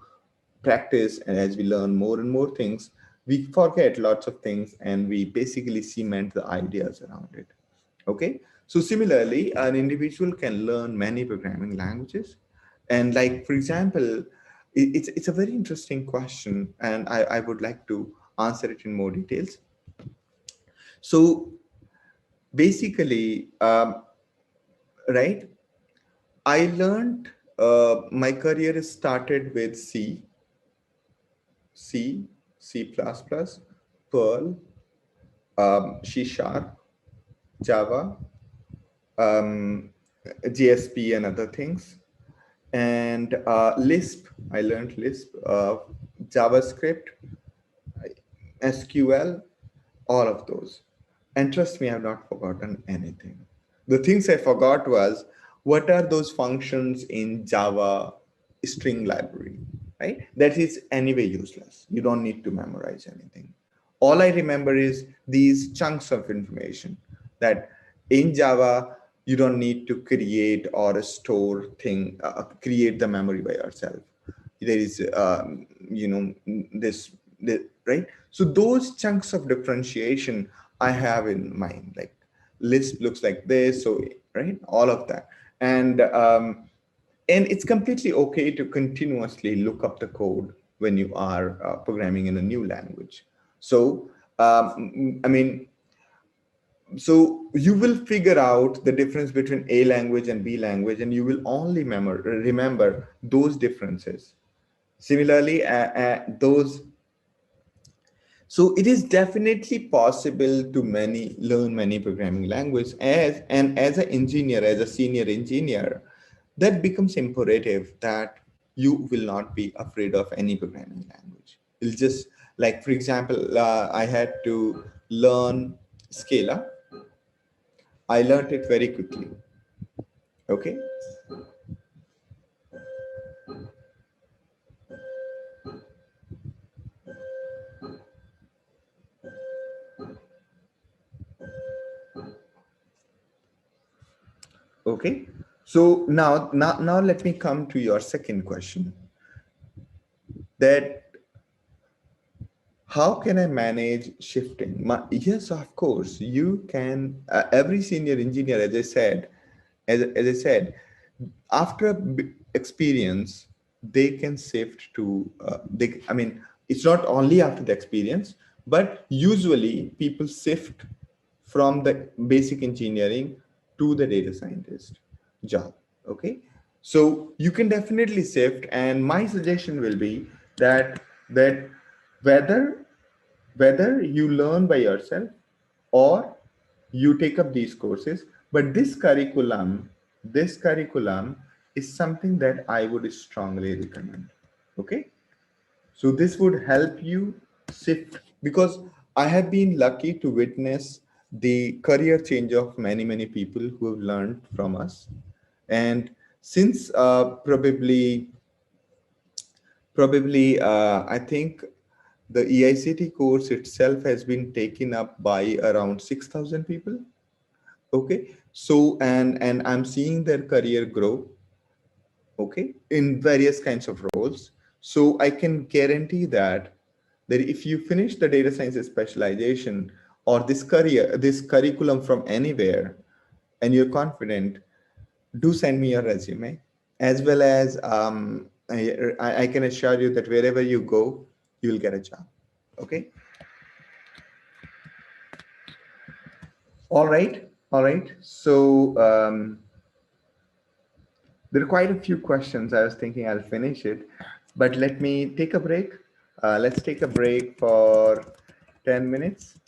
practice and as we learn more and more things, we forget lots of things and we basically cement the ideas around it. Okay, so similarly, an individual can learn many programming languages. And like, for example, it's a very interesting question, and I would like to answer it in more details. So basically, right, I learned my career started with C, C++, Perl, C Sharp, Java, um, JSP, and other things. And Lisp, I learned Lisp, JavaScript, SQL, all of those. And trust me, I've not forgotten anything. The things I forgot was what are those functions in Java string library, right? That is anyway useless. You don't need to memorize anything. All I remember is these chunks of information that in Java, you don't need to create or store create the memory by yourself. There is, this, right? So those chunks of differentiation I have in mind, like list looks like this, so right, all of that, and it's completely okay to continuously look up the code when you are programming in a new language. So I mean, so you will figure out the difference between A language and B language, and you will only remember those differences. Similarly, those so it is definitely possible to learn many programming languages. As an engineer, as a senior engineer, that becomes imperative that you will not be afraid of any programming language. It's just like, for example, I had to learn Scala. I learned it very quickly. Okay. Okay. So now let me come to your second question. That how can I manage shifting? Yes, of course, you can. Every senior engineer, as I said, as I said, after experience, they can shift to. I mean, it's not only after the experience, but usually people shift from the basic engineering to the data scientist job. Okay, so you can definitely shift, and my suggestion will be that whether you learn by yourself or you take up these courses, but this curriculum is something that I would strongly recommend. Okay, so this would help you shift, because I have been lucky to witness the career change of many people who have learned from us. And since probably I think the EICT course itself has been taken up by around 6,000 people. Okay, so and I'm seeing their career grow. Okay, in various kinds of roles. So I can guarantee that if you finish the data science specialization or this curriculum from anywhere, and you're confident, do send me your resume, as well as I can assure you that wherever you go, you'll get a job. Okay. All right. So there are quite a few questions. I was thinking I'll finish it, but let me take a break. Let's take a break for 10 minutes.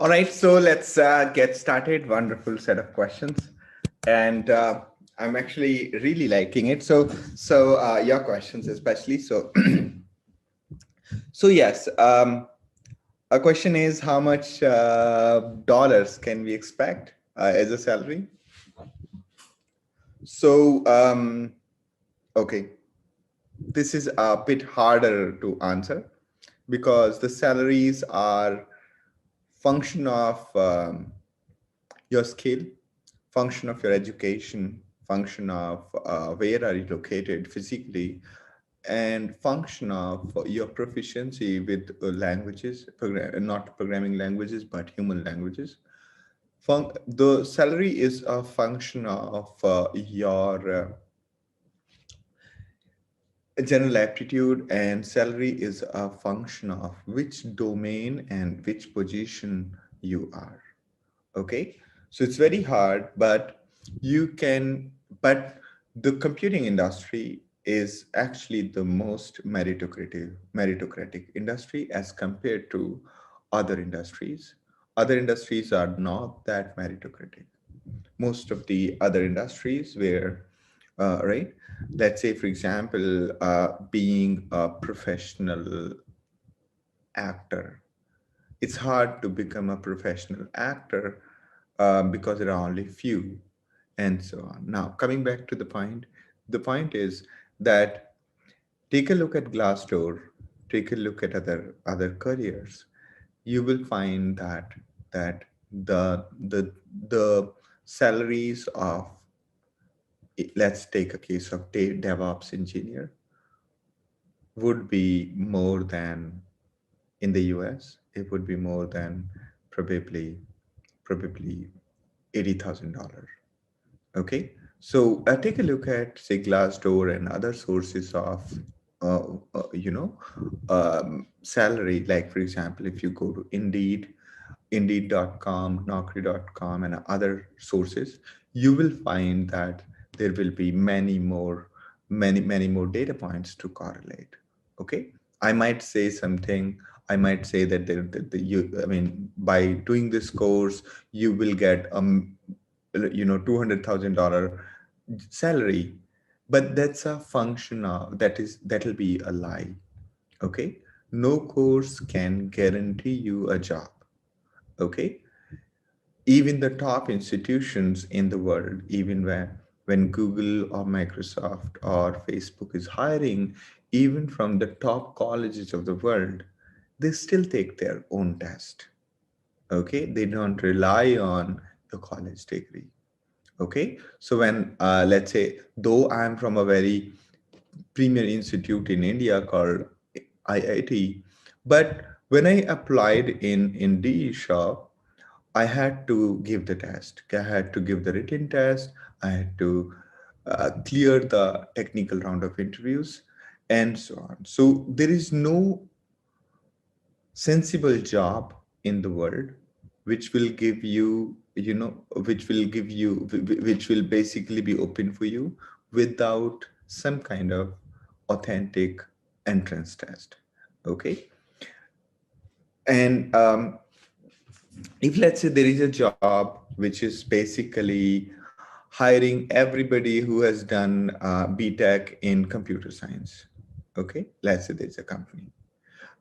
All right, so let's get started. Wonderful set of questions, and I'm actually really liking it. So your questions especially. So yes, a question is how much dollars can we expect as a salary? So okay, this is a bit harder to answer because the salaries are function of your skill, function of your education, function of where are you located physically, and function of your proficiency with languages, not programming languages, but human languages. The salary is a function of your general aptitude, and salary is a function of which domain and which position you are. Okay, so it's very hard, but you can, but the computing industry is actually the most meritocratic industry as compared to other industries. Other industries are not that meritocratic. Most of the other industries where right, let's say for example being a professional actor, it's hard to become a professional actor because there are only few, and so on. Now, coming back to the point is that take a look at Glassdoor, take a look at other careers. You will find that the salaries of, let's take a case of DevOps engineer, would be more than in the US. It would be more than probably $80,000. Okay, so take a look at say Glassdoor and other sources of uh, salary. Like for example, if you go to Indeed.com, Naukri.com, and other sources, you will find that there will be many more data points to correlate. Okay, I might say something. I might say that I mean, by doing this course, you will get $200,000 salary, but that's a function of that'll be a lie. Okay, no course can guarantee you a job. Okay, even the top institutions in the world, even when Google or Microsoft or Facebook is hiring, even from the top colleges of the world, they still take their own test. Okay, they don't rely on the college degree. Okay, so when let's say, though I'm from a very premier institute in India called IIT, but when I applied in DE shop, I had to give the test. I had to give the written test. I had to clear the technical round of interviews, and so on. So there is no sensible job in the world which will give you, which will basically be open for you without some kind of authentic entrance test. Okay, and if let's say there is a job which is basically hiring everybody who has done BTech in computer science. Okay, let's say there's a company,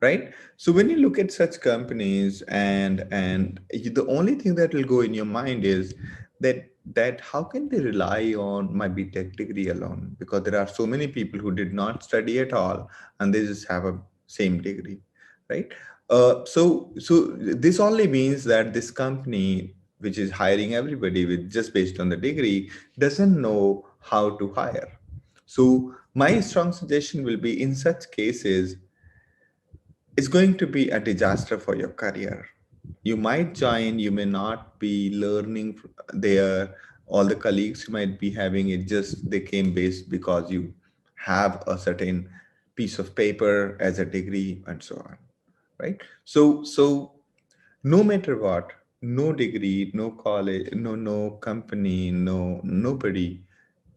right? So when you look at such companies, and the only thing that will go in your mind is that how can they rely on my BTech degree alone? Because there are so many people who did not study at all and they just have a same degree, right? So this only means that this company, which is hiring everybody with just based on the degree, doesn't know how to hire. So my strong suggestion will be, in such cases, it's going to be a disaster for your career. You might join, you may not be learning there. All the colleagues you might be having, it just they came based because you have a certain piece of paper as a degree and so on, right? So no matter what, no degree, no college, no company, nobody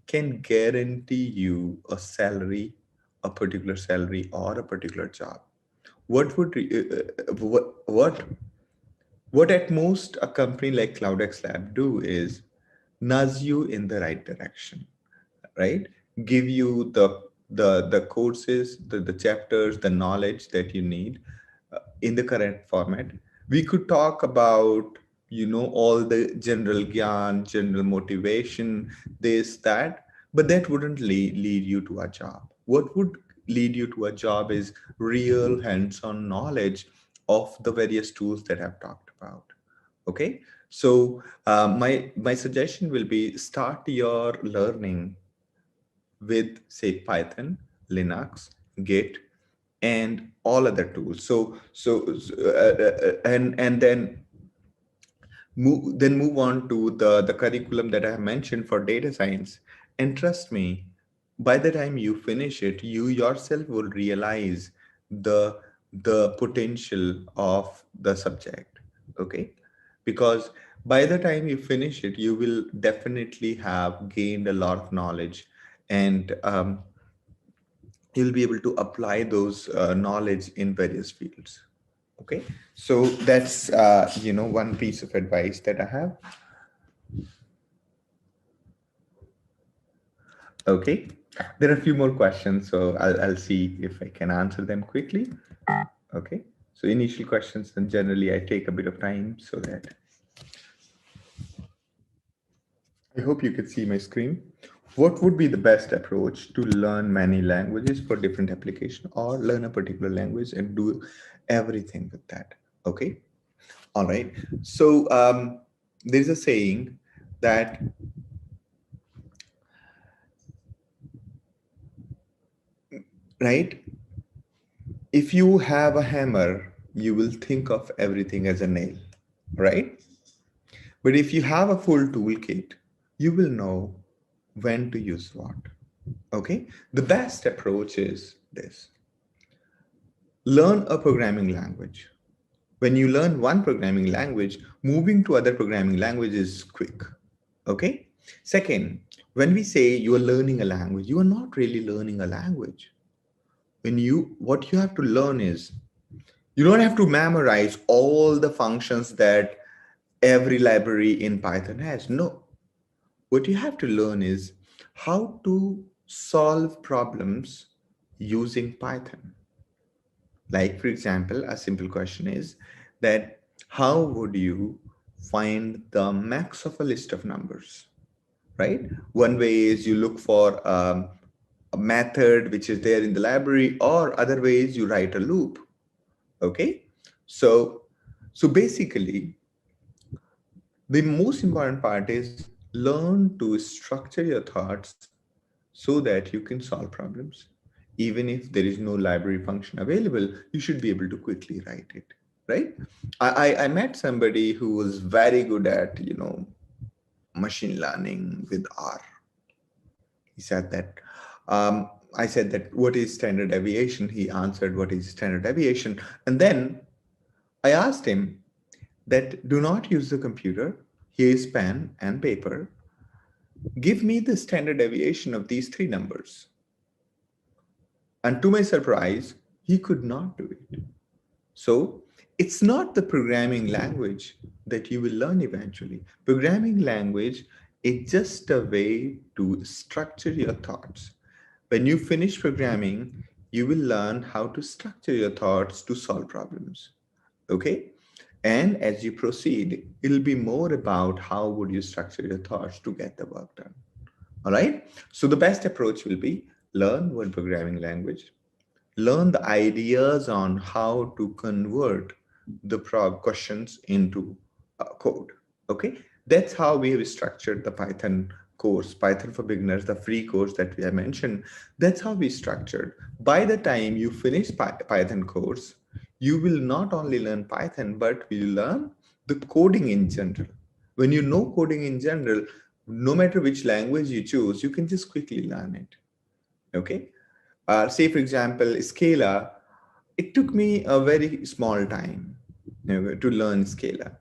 can guarantee you a salary, a particular salary or a particular job. What would what What at most a company like CloudxLab do is nudge you in the right direction, right? Give you the courses, the chapters, the knowledge that you need in the correct format. We could talk about, all the general gyan, general motivation, this, that, but that wouldn't lead you to a job. What would lead you to a job is real hands-on knowledge of the various tools that I've talked about. Okay, so my suggestion will be start your learning with, say, Python, Linux, Git, and all other tools. And then move on to the curriculum that I have mentioned for data science. And trust me, by the time you finish it, you yourself will realize the potential of the subject. Okay, because by the time you finish it, you will definitely have gained a lot of knowledge, and you'll be able to apply those knowledge in various fields. Okay, so that's one piece of advice that I have. Okay, there are a few more questions, so I'll see if I can answer them quickly. Okay, so initial questions, and generally I take a bit of time so that I hope you can see my screen. What would be the best approach to learn many languages for different application, or learn a particular language and do everything with that? Okay, all right. So there's a saying that right, if you have a hammer, you will think of everything as a nail, right? But if you have a full toolkit, you will know when to use what. Okay, the best approach is this: learn a programming language. When you learn one programming language, moving to other programming language is quick. Okay, second, when we say you are learning a language, you are not really learning a language. What you have to learn is, you don't have to memorize all the functions that every library in Python has. No, what you have to learn is how to solve problems using Python. Like, for example, a simple question is that how would you find the max of a list of numbers, right? One way is you look for a method which is there in the library, or other ways you write a loop. Okay, so basically, the most important part is learn to structure your thoughts so that you can solve problems. Even if there is no library function available, you should be able to quickly write it, right? I met somebody who was very good at, machine learning with R. He said that, I said that, what is standard deviation? He answered, what is standard deviation? And then I asked him that, do not use the computer. Here is pen and paper. Give me the standard deviation of these three numbers. And to my surprise, he could not do it. So it's not the programming language that you will learn eventually. Programming language is just a way to structure your thoughts. When you finish programming, you will learn how to structure your thoughts to solve problems. Okay? And as you proceed, it'll be more about how would you structure your thoughts to get the work done. All right. So the best approach will be learn one programming language, learn the ideas on how to convert the questions into code. Okay. That's how we have structured the Python course, Python for beginners, the free course that we have mentioned. That's how we structured. By the time you finish Python course, you will not only learn Python, but will learn the coding in general. When you know coding in general, no matter which language you choose, you can just quickly learn it. Okay. Say, for example, Scala, it took me a very small time, to learn Scala,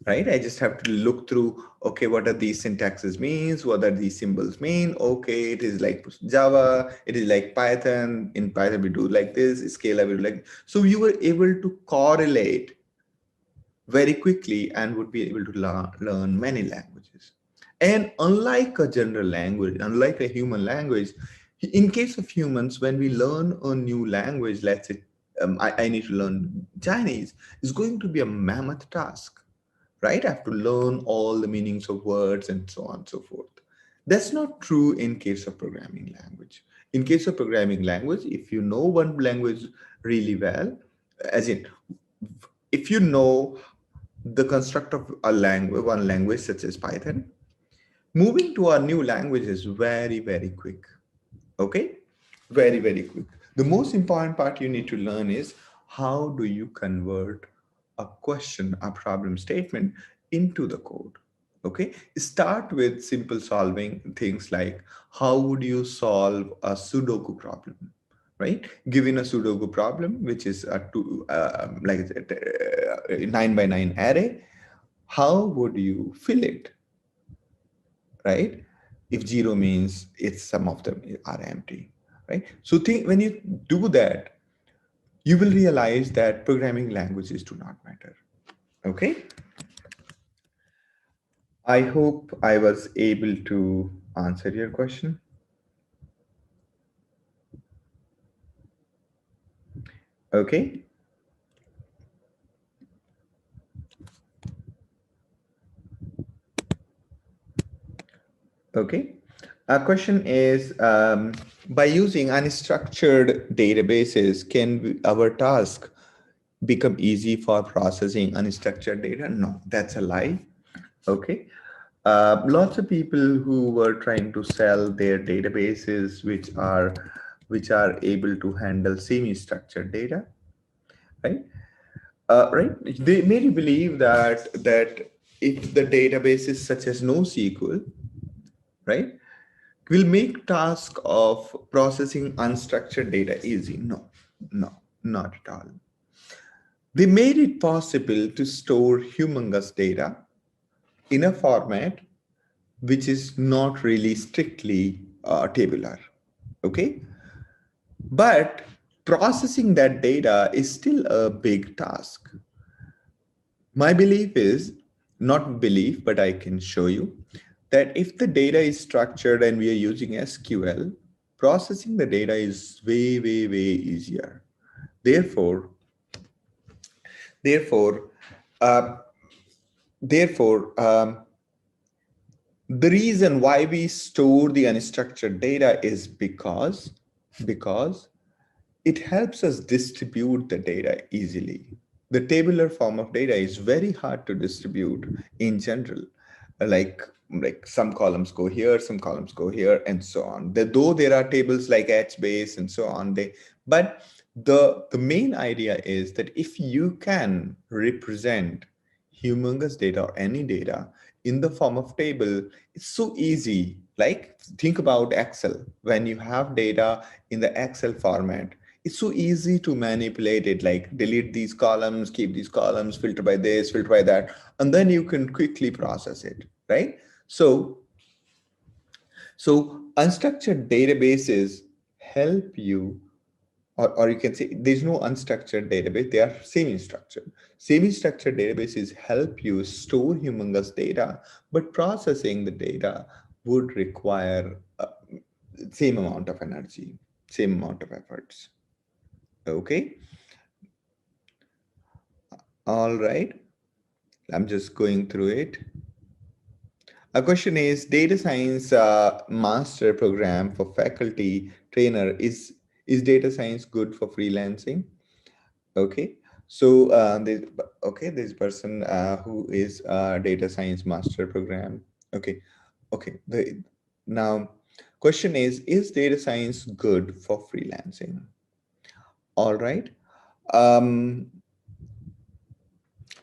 right? I just have to look through, okay, what are these syntaxes means? What are these symbols mean? Okay, it is like Java, it is like Python. In Python, we do like this, Scala, we do like, so you were able to correlate very quickly and would be able to learn many languages. And unlike a general language, unlike a human language, in case of humans, when we learn a new language, let's say I need to learn Chinese, it's going to be a mammoth task, right? I have to learn all the meanings of words and so on and so forth. That's not true in case of programming language. In case of programming language, if you know one language really well, as in, if you know the construct of a language, one language such as Python, moving to a new language is very, very quick. Okay? Very, very quick. The most important part you need to learn is how do you convert a question, a problem statement into the code. Okay? Start with simple solving things like how would you solve a Sudoku problem? Right? Given a Sudoku problem, which is a 9 by 9 array, how would you fill it, right? If zero means it's some of them are empty, right? So think when you do that, you will realize that programming languages do not matter. Okay. I hope I was able to answer your question. Okay. Okay. A question is, by using unstructured databases, can our task become easy for processing unstructured data? No, that's a lie. Okay. Lots of people who were trying to sell their databases, which are able to handle semi-structured data, right? Right. They made you believe that if the databases such as NoSQL, right, will make task of processing unstructured data easy. No, no, not at all. They made it possible to store humongous data in a format which is not really strictly tabular. Okay. But processing that data is still a big task. My belief is not belief, but I can show you that if the data is structured and we are using SQL, processing the data is way, way, way easier. Therefore, therefore, uh, therefore, the reason why we store the unstructured data is because it helps us distribute the data easily. The tabular form of data is very hard to distribute in general. Like some columns go here, some columns go here, and so on. Though there are tables like HBase and so on, but the main idea is that if you can represent humongous data or any data in the form of table, it's so easy. Like think about Excel. When you have data in the Excel format, it's so easy to manipulate it, like delete these columns, keep these columns, filter by this, filter by that, and then you can quickly process it, right? So unstructured databases help you, or you can say there's no unstructured database, they are semi-structured. Semi-structured databases help you store humongous data, but processing the data would require same amount of energy, same amount of efforts. Okay. All right. I'm just going through it. A question is data science master program for faculty trainer. Is data science good for freelancing? Okay. So this person who is data science master program. Okay. Okay. Now question is data science good for freelancing? All right. Um,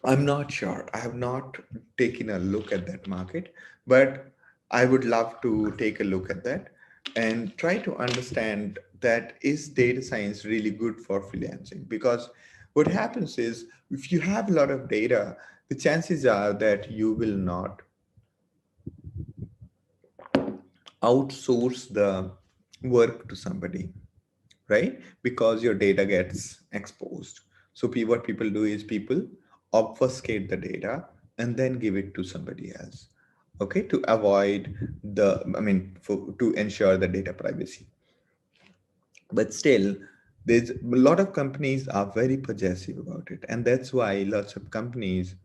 I'm not sure. I have not taken a look at that market, but I would love to take a look at that and try to understand that is data science really good for freelancing? Because what happens is if you have a lot of data, the chances are that you will not outsource the work to somebody, right? Because your data gets exposed. So what people do is people obfuscate the data, and then give it to somebody else. Okay, to avoid the, to ensure the data privacy. But still, there's a lot of companies are very possessive about it, and that's why lots of companies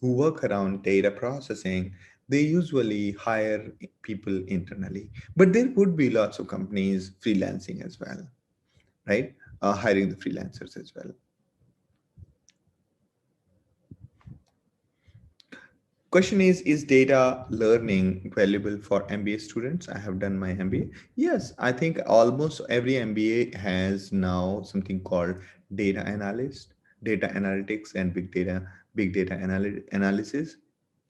who work around data processing, they usually hire people internally. But there would be lots of companies freelancing as well, right? Hiring the freelancers as well. Question is data learning valuable for MBA students? I have done my MBA. Yes, I think almost every MBA has now something called data analyst, data analytics, and big data analysis.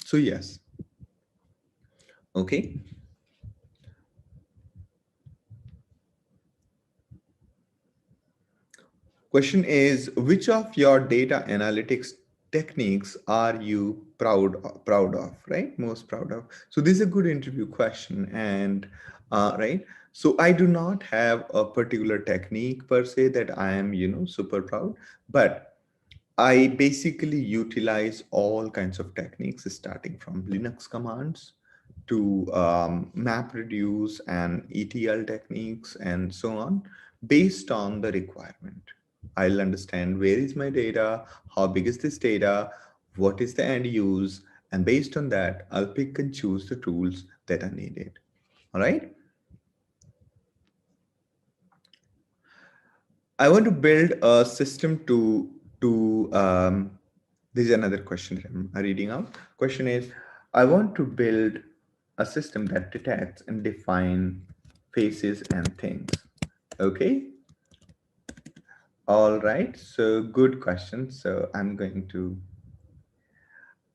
So yes, okay. Question is, which of your data analytics techniques are you proud of, right? Most proud of. So this is a good interview question, and right. So I do not have a particular technique per se that I am, super proud, but I basically utilize all kinds of techniques, starting from Linux commands to map reduce and ETL techniques and so on, based on the requirement. I'll understand where is my data, how big is this data, what is the end use, and based on that, I'll pick and choose the tools that are needed. All right. I want to build a system to this is another question that I'm reading out. Question is, I want to build a system that detects and define faces and things. Okay. All right. So good question. So I'm going to,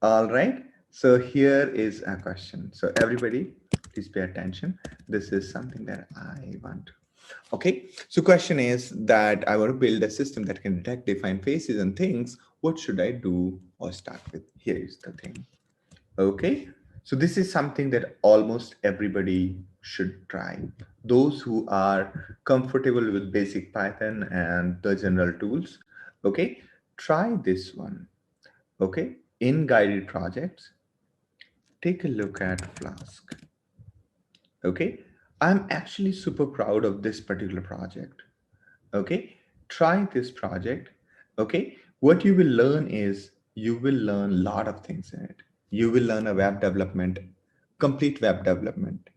all right. So here is a question. So everybody, please pay attention. This is something that I want to. Okay, so question is that I want to build a system that can detect, define faces and things. What should I do or start with? Here is the thing. Okay, so this is something that almost everybody should try. Those who are comfortable with basic Python and the general tools, okay, try this one. Okay, in guided projects, take a look at Flask. Okay, I'm actually super proud of this particular project. Okay, try this project. Okay, what you will learn is you will learn a lot of things in it. You will learn a web development, complete web development.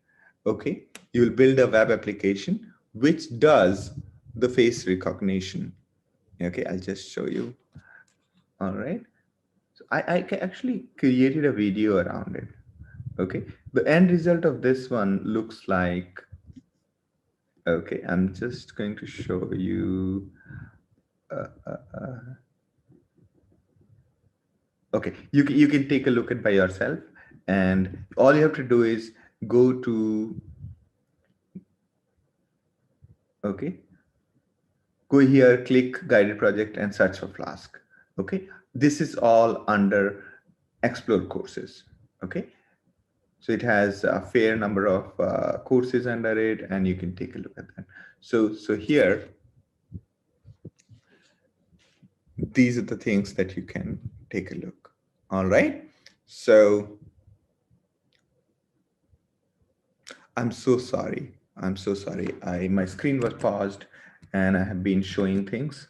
Okay, you will build a web application which does the face recognition. Okay, I'll just show you. All right, so I actually created a video around it. Okay, the end result of this one looks like, okay, I'm just going to show you. Uh, uh, uh, okay, you can take a look at by yourself, and all you have to do is go to, okay, go here, click guided project and search for Flask. Okay, this is all under explore courses. Okay, so it has a fair number of courses under it, and you can take a look at that. So here, these are the things that you can take a look. All right, so I'm so sorry. I'm so sorry. My screen was paused and I have been showing things.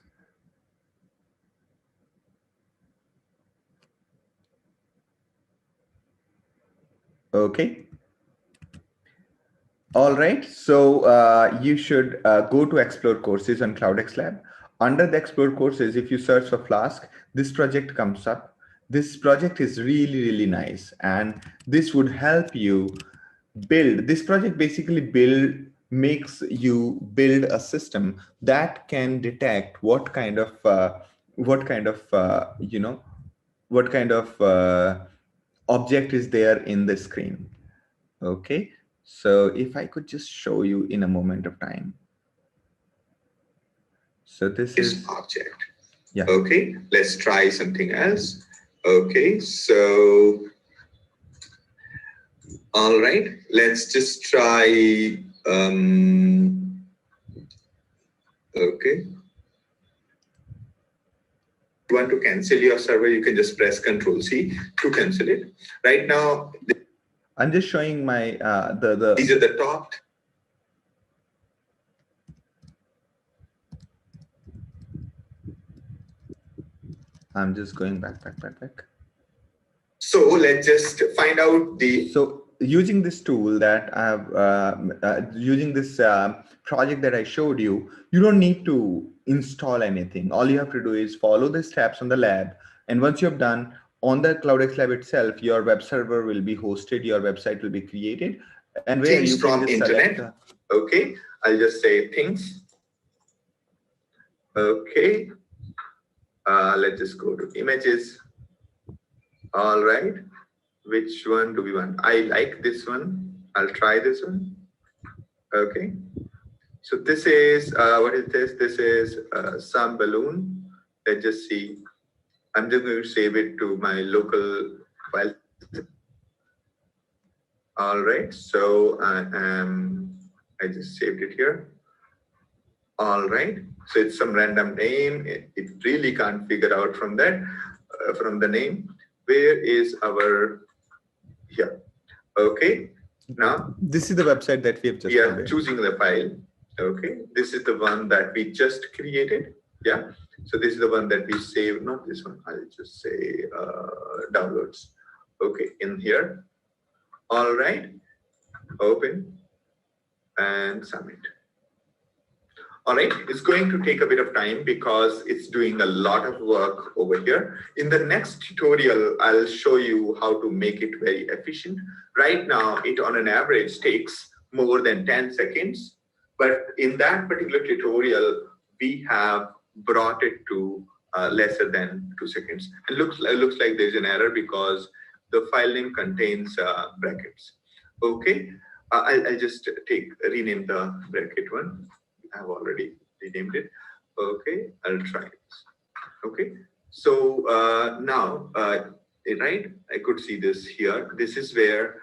Okay. All right. So you should go to Explore Courses on CloudxLab. Under the Explore Courses, if you search for Flask, this project comes up. This project is really, really nice. And this would help you build. This project basically makes you build a system that can detect what kind of, what kind of object is there in the screen. Okay, so if I could just show you in a moment of time. So this is object. Yeah. Okay, let's try something else. Okay, so all right, let's just try. Okay. you want to cancel your server, you can just press Control C to cancel it. Right now, I'm just showing my these are the top. I'm just going back. So let's just find out the. So using this tool that I have, using this project that I showed you, you don't need to install anything. All you have to do is follow the steps on the lab. And once you have done on the CloudxLab itself, your web server will be hosted, your website will be created. And where things you can from just internet. Select, okay, I'll just say things. Okay. Let's just go to images. All right. Which one do we want? I like this one. I'll try this one. Okay. So this is, what is this? This is some balloon. Let's just see. I'm just going to save it to my local file. All right. So I just saved it here. All right. So it's some random name. It really can't figure out from that, from the name. Where is our, here. Okay. Now, this is the website that we have just created. Choosing the file. Okay. This is the one that we just created. Yeah. So this is the one that we saved, not this one. I'll just say downloads. Okay. In here. All right. Open and submit. All right, it's going to take a bit of time because it's doing a lot of work over here. In the next tutorial, I'll show you how to make it very efficient. Right now, it on an average takes more than 10 seconds. But in that particular tutorial, we have brought it to lesser than 2 seconds. It looks like there's an error because the file name contains brackets. Okay, I'll just rename the bracket one. I've already renamed it. Okay, I'll try this. Okay, so now, right, I could see this here. This is where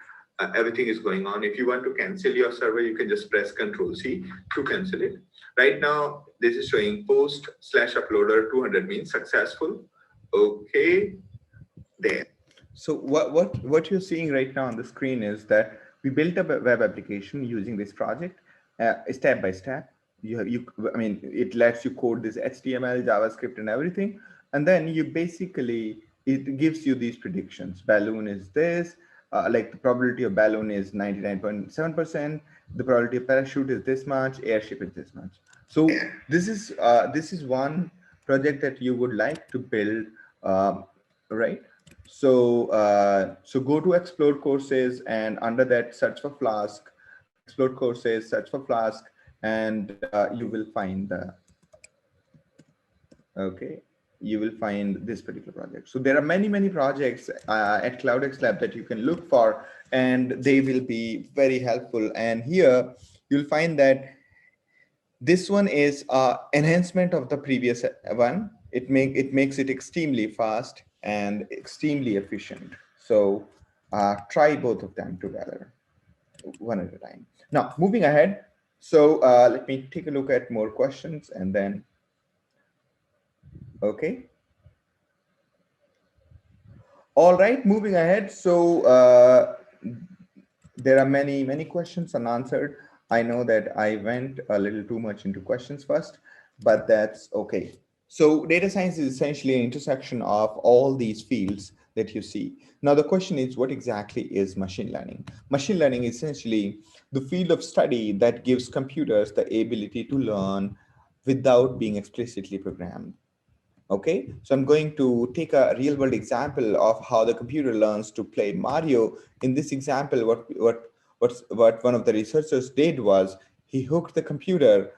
everything is going on. If you want to cancel your server, you can just press Control C to cancel it. Right now, this is showing post/uploader 200 means successful. Okay, there. So what you're seeing right now on the screen is that we built a web application using this project step by step. I mean, it lets you code this HTML, JavaScript, and everything, and then you basically it gives you these predictions. Balloon is this, like the probability of balloon is 99.7%. The probability of parachute is this much. Airship is this much. So this is one project that you would like to build, right? So so go to Explore Courses, and under that search for Flask. Explore Courses, search for Flask, and you will find the, okay, you will find this particular project. So there are many projects at CloudxLab that you can look for, and they will be very helpful. And here you'll find that this one is enhancement of the previous one. It makes it extremely fast and extremely efficient. So try both of them together, one at a time. Now, moving ahead. So let me take a look at more questions and then, okay. All right, moving ahead. So there are many questions unanswered. I know that I went a little too much into questions first, but that's okay. So data science is essentially an intersection of all these fields that you see. Now, the question is, what exactly is machine learning? Machine learning is essentially the field of study that gives computers the ability to learn without being explicitly programmed. Okay, so I'm going to take a real world example of how the computer learns to play Mario. In this example, what one of the researchers did was he hooked the computer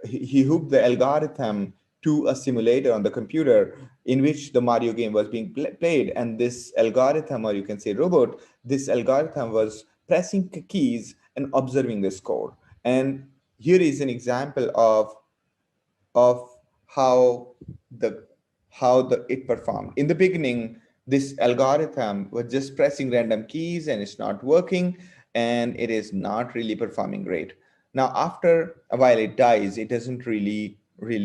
he hooked the algorithm to a simulator on the computer in which the Mario game was being played. And this algorithm, or you can say robot, this algorithm was pressing keys and observing the score. And here is an example of how it performed. In the beginning, this algorithm was just pressing random keys and it's not working, and it is not really performing great. Now, after a while it dies, it doesn't really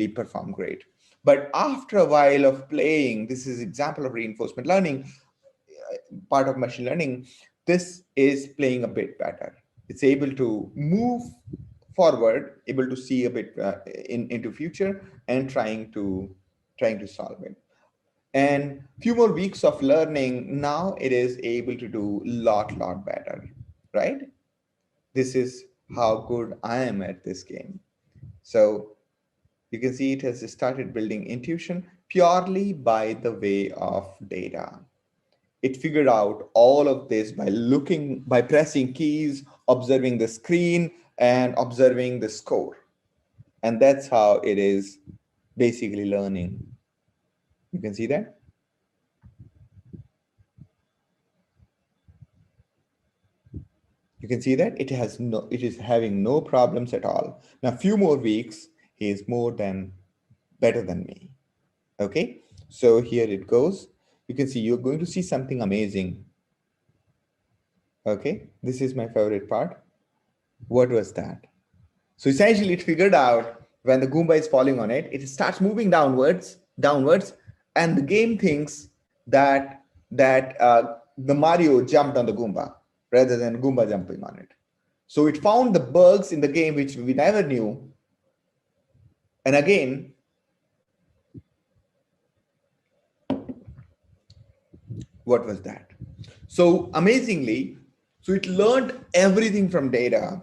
perform great. But after a while of playing, this is example of reinforcement learning, part of machine learning, this is playing a bit better. It's able to move forward, able to see a bit into future and trying to solve it. And few more weeks of learning, now it is able to do lot better, right? This is how good I am at this game. So you can see it has started building intuition purely by the way of data. It figured out all of this by pressing keys, observing the screen, and observing the score. And that's how it is basically learning. You can see that? You can see that it is having no problems at all. Now, few more weeks, he is better than me. Okay, so here it goes. You can see you're going to see something amazing. Okay, this is my favorite part. What was that? So essentially it figured out when the Goomba is falling on it, it starts moving downwards, and the game thinks that the Mario jumped on the Goomba rather than Goomba jumping on it. So it found the bugs in the game which we never knew. And again, what was that? So amazingly, so it learned everything from data.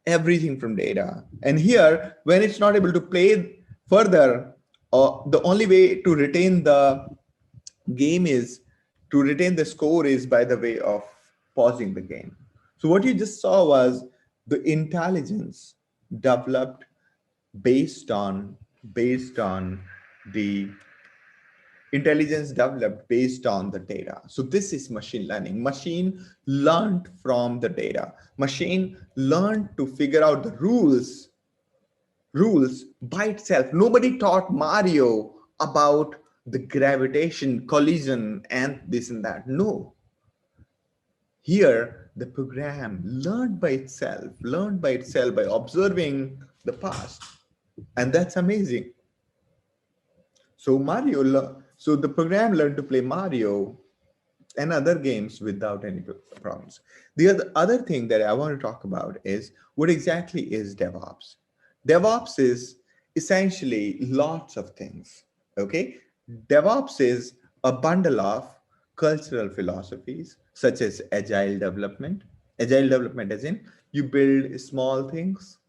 And here, when it's not able to play further, the only way to retain the game is to retain the score is by the way of pausing the game. So what you just saw was the intelligence developed based on the intelligence developed based on the data. So this is machine learning. Machine learned from the data. Machine learned to figure out the rules by itself. Nobody taught Mario about the gravitation, collision, and this and that. No. Here, the program learned by itself by observing the past. And that's amazing. So the program learned to play Mario and other games without any problems. The other thing that I want to talk about is what exactly is DevOps. DevOps is essentially lots of things. Okay, DevOps is a bundle of cultural philosophies such as agile development. Agile development, as in you build small things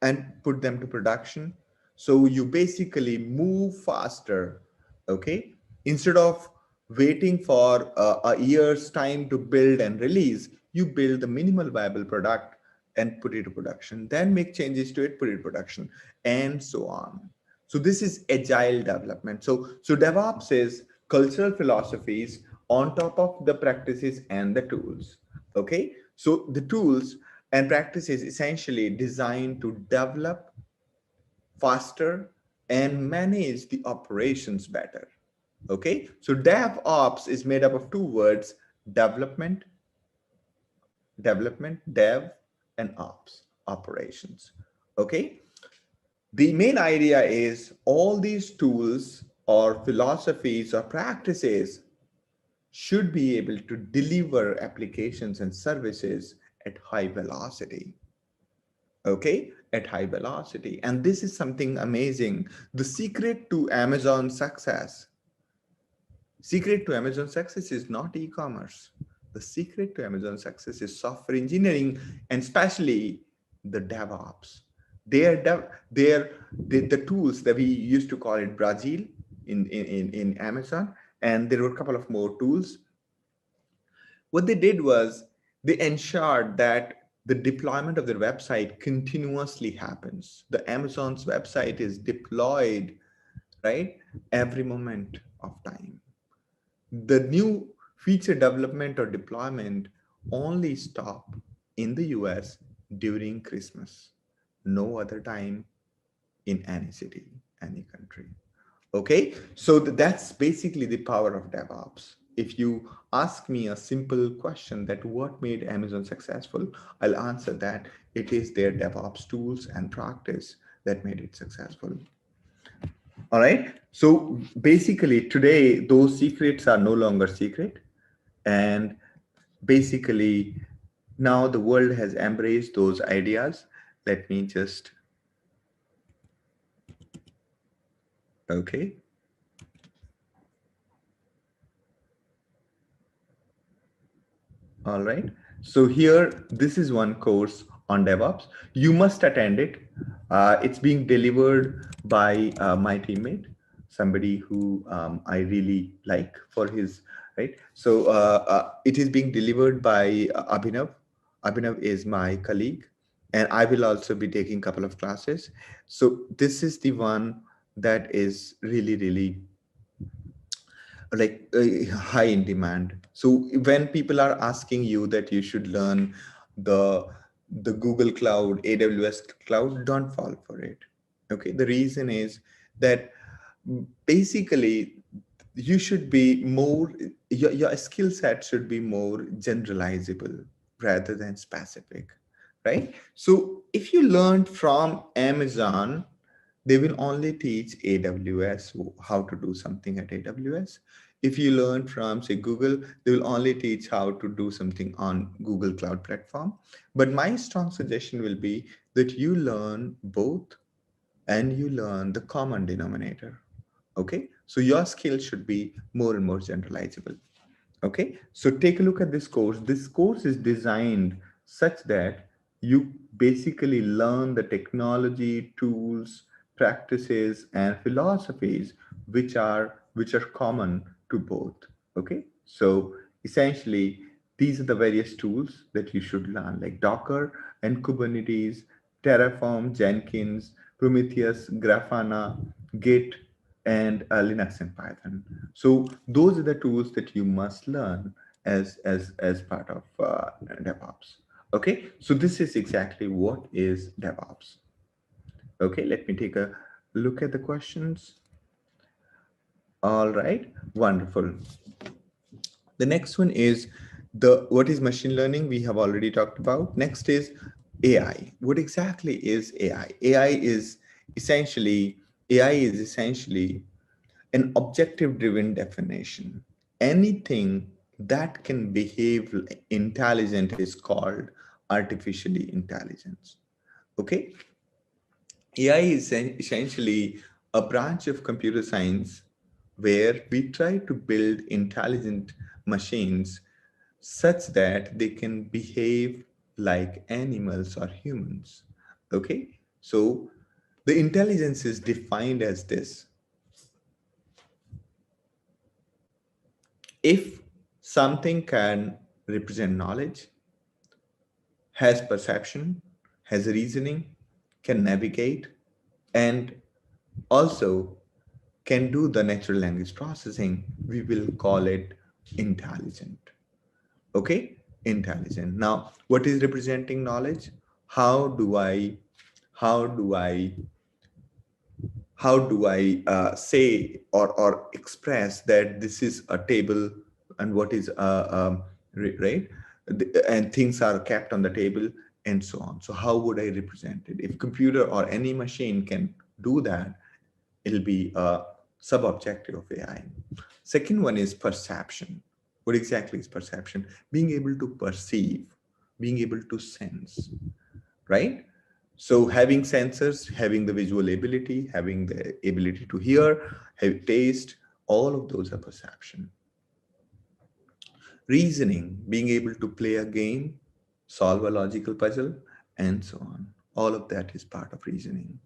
and put them to production. So you basically move faster, okay? Instead of waiting for a year's time to build and release, you build the minimal viable product and put it to production, then make changes to it, put it to production, and so on. So this is agile development. So DevOps is cultural philosophies on top of the practices and the tools, okay? So the tools and practices essentially designed to develop faster and manage the operations better. Okay, so DevOps is made up of two words: development, dev, and ops, operations. Okay, the main idea is all these tools or philosophies or practices should be able to deliver applications and services at high velocity. Okay, at high velocity. And this is something amazing. The secret to Amazon's success is not e-commerce. The secret to Amazon's success is software engineering, and especially the DevOps. The tools that we used to call it Brazil in Amazon, and there were a couple of more tools. What they did was they ensured that the deployment of their website continuously happens. The Amazon's website is deployed, right, every moment of time. The new feature development or deployment only stop in the US during Christmas, no other time in any city, any country. Okay, so that's basically the power of DevOps. If you ask me a simple question that what made Amazon successful, I'll answer that it is their DevOps tools and practice that made it successful. All right. So basically today, those secrets are no longer secret. And basically now the world has embraced those ideas. Let me just, okay. All right. So here, this is one course on DevOps. You must attend it. It's being delivered by my teammate, somebody who I really like for his, right? So it is being delivered by Abhinav. Abhinav is my colleague, and I will also be taking a couple of classes. So this is the one that is really, really like high in demand. So when people are asking you that you should learn the the Google Cloud, AWS Cloud, don't fall for it. Okay, the reason is that basically you should be more, your skill set should be more generalizable rather than specific, right? So if you learn from Amazon, they will only teach AWS, how to do something at AWS. If you learn from, say, Google, they will only teach how to do something on Google Cloud Platform. But my strong suggestion will be that you learn both and you learn the common denominator. Okay, so your skills should be more and more generalizable. Okay, so take a look at this course. This course is designed such that you basically learn the technology, tools, practices, and philosophies which are common to both. Okay, so essentially these are the various tools that you should learn, like Docker and Kubernetes, Terraform, Jenkins, Prometheus, Grafana, Git, and Linux and Python. So those are the tools that you must learn as part of DevOps. Okay, so this is exactly what is DevOps. Okay, let me take a look at the questions. All right, wonderful. The next one is the what is machine learning? We have already talked about. Next is AI. What exactly is AI? AI is essentially an objective driven definition. Anything that can behave intelligent is called artificially intelligence. Okay, AI is essentially a branch of computer science where we try to build intelligent machines such that they can behave like animals or humans. Okay, so the intelligence is defined as this: if something can represent knowledge, has perception, has reasoning, can navigate, and also can do the natural language processing, we will call it intelligent. Okay, intelligent. Now, what is representing knowledge? How do I, how do I say or express that this is a table and what is right, and things are kept on the table and so on. So how would I represent it? If computer or any machine can do that, it'll be a sub-objective of AI. Second one is perception. What exactly is perception? Being able to perceive, being able to sense, right? So having sensors, having the visual ability, having the ability to hear, have taste, all of those are perception. Reasoning, being able to play a game, solve a logical puzzle, and so on. All of that is part of reasoning.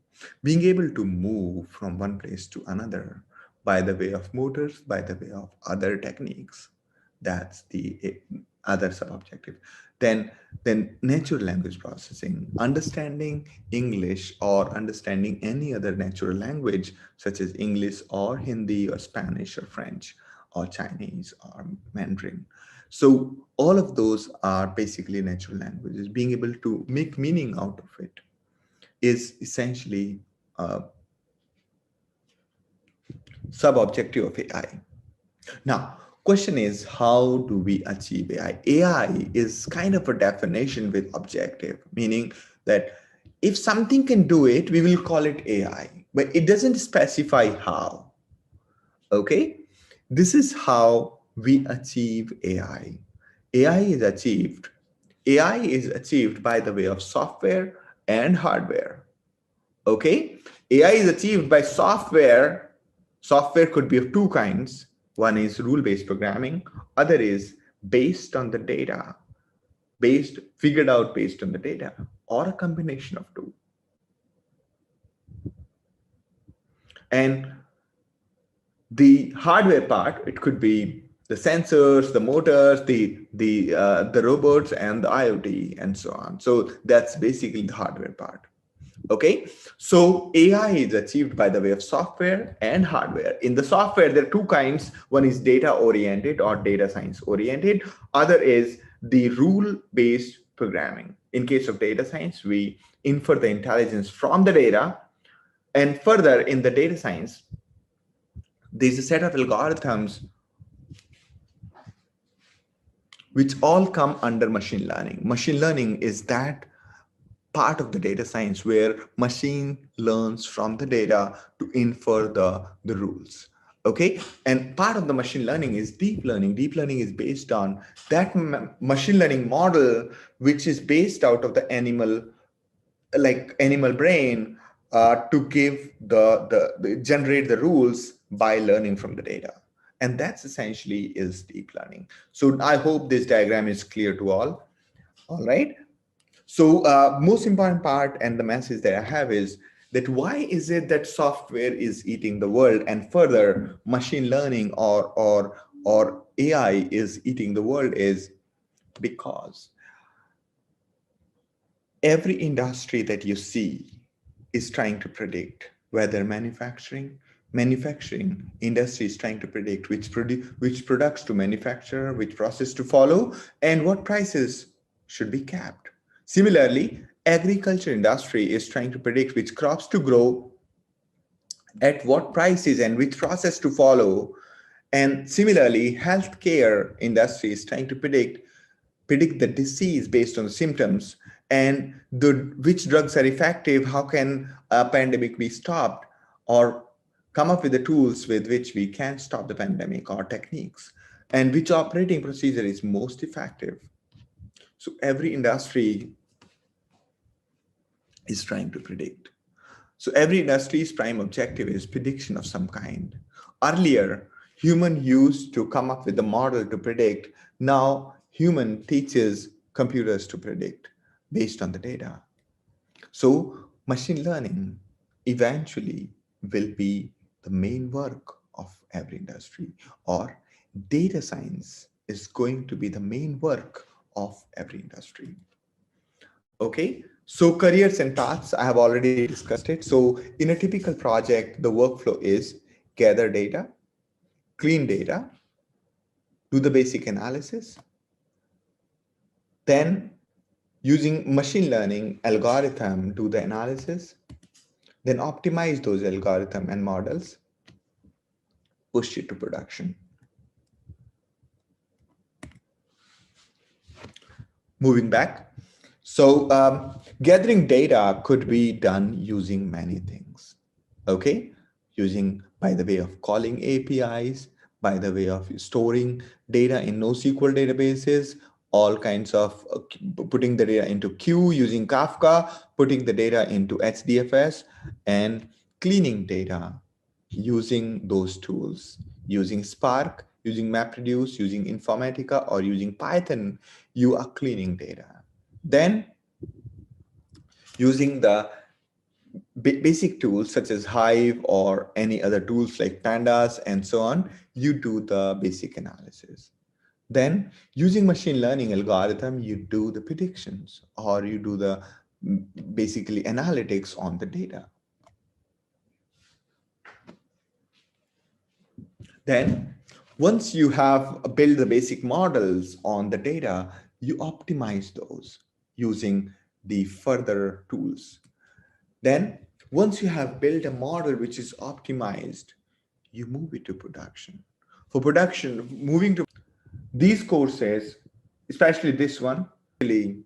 Being able to move from one place to another by the way of motors, by the way of other techniques. That's the other sub-objective. Then, then natural language processing, understanding English or understanding any other natural language, such as English or Hindi or Spanish or French or Chinese or Mandarin. So all of those are basically natural languages. Being able to make meaning out of it is essentially a sub-objective of AI. Now, question is, how do we achieve AI? AI is kind of a definition with objective, meaning that if something can do it, we will call it AI. but it doesn't specify how. Okay, this is how we achieve AI. AI is achieved. AI is achieved by the way of software and hardware. Okay, AI is achieved by software. Software could be of two kinds. One is rule-based programming. Other is based on the data, figured out based on the data, or a combination of two. And the hardware part, it could be the sensors, the motors, the robots, and the IoT, and so on. So that's basically the hardware part. Okay, so AI is achieved by the way of software and hardware. In the software, there are two kinds. One is data oriented or data science oriented. Other is the rule-based programming. In case of data science, we infer the intelligence from the data. And further, in the data science, there's a set of algorithms which all come under machine learning. Machine learning is that part of the data science where machine learns from the data to infer the rules. Okay, and part of the machine learning is deep learning. Deep learning is based on that machine learning model, which is based out of the animal, like animal brain, to give the generate the rules by learning from the data. And that's essentially is deep learning. So I hope this diagram is clear to all. All right. So most important part and the message that I have is that why is it that software is eating the world, and further machine learning or AI is eating the world is because every industry that you see is trying to predict whether manufacturing industry is trying to predict which products to manufacture, which process to follow, and what prices should be capped. Similarly, agriculture industry is trying to predict which crops to grow, at what prices, and which process to follow. And similarly, healthcare industry is trying to predict the disease based on the symptoms, and which drugs are effective, how can a pandemic be stopped, or come up with the tools with which we can stop the pandemic, or techniques, and which operating procedure is most effective. So every industry is trying to predict. So every industry's prime objective is prediction of some kind. Earlier, human used to come up with a model to predict. Now, human teaches computers to predict based on the data. So machine learning eventually will be the main work of every industry, or data science is going to be the main work of every industry. Okay, so careers and tasks, I have already discussed it. So in a typical project, the workflow is gather data, clean data, do the basic analysis, then using machine learning algorithm, do the analysis, then optimize those algorithm and models, push it to production. Moving back. So gathering data could be done using many things. Okay, using by the way of calling APIs, by the way of storing data in NoSQL databases, all kinds of putting the data into queue using Kafka, putting the data into HDFS, and cleaning data using those tools, using Spark, using MapReduce, using Informatica, or using Python. You are cleaning data. Then using the basic tools such as Hive or any other tools like Pandas and so on, you do the basic analysis. Then using machine learning algorithm, you do the predictions, or you do the basically analytics on the data. Then once you have built the basic models on the data, you optimize those using the further tools. Then once you have built a model which is optimized, you move it to production. For production, moving to these courses, especially this one, really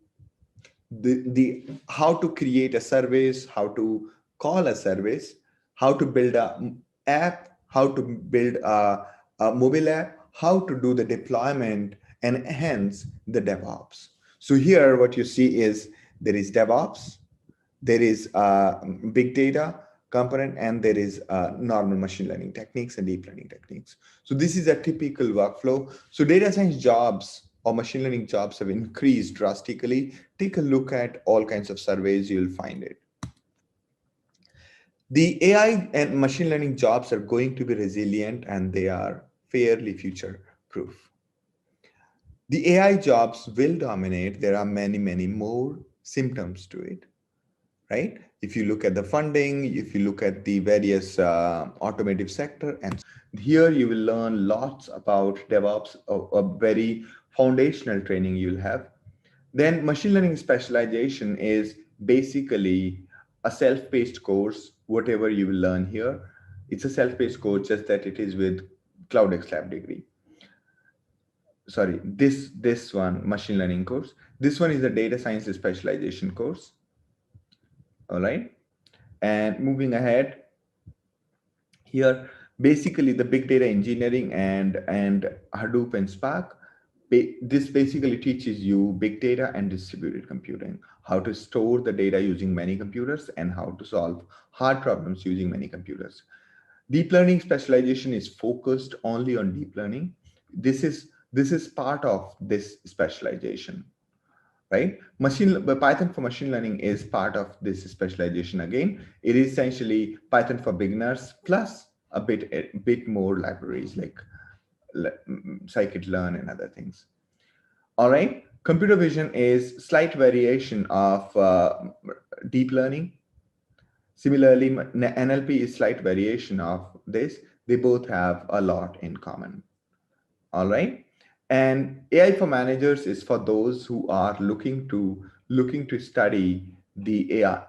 the how to create a service, how to call a service, how to build a app, how to build a mobile app, how to do the deployment, and hence the DevOps. So here what you see is there is DevOps, there is big data component, and there is normal machine learning techniques and deep learning techniques. So this is a typical workflow. So data science jobs or machine learning jobs have increased drastically. Take a look at all kinds of surveys, you'll find it. The AI and machine learning jobs are going to be resilient, and they are fairly future proof. The AI jobs will dominate. There are many, many more symptoms to it, right? If you look at the funding, if you look at the various automotive sector, and here you will learn lots about DevOps, a very foundational training you'll have. Then machine learning specialization is basically a self-paced course, whatever you will learn here. It's a self-paced course, just that it is with CloudxLab degree. Sorry, this one, machine learning course. This one is the data science specialization course. All right. And moving ahead, here, basically the big data engineering and Hadoop and Spark. This basically teaches you big data and distributed computing, how to store the data using many computers and how to solve hard problems using many computers. Deep learning specialization is focused only on deep learning. This is part of this specialization, right? Python for machine learning is part of this specialization. Again, it is essentially Python for beginners plus a bit more libraries like scikit-learn and other things. All right, computer vision is slight variation of deep learning. Similarly, NLP is slight variation of this. They both have a lot in common. All right. And AI for managers is for those who are looking to study the AI,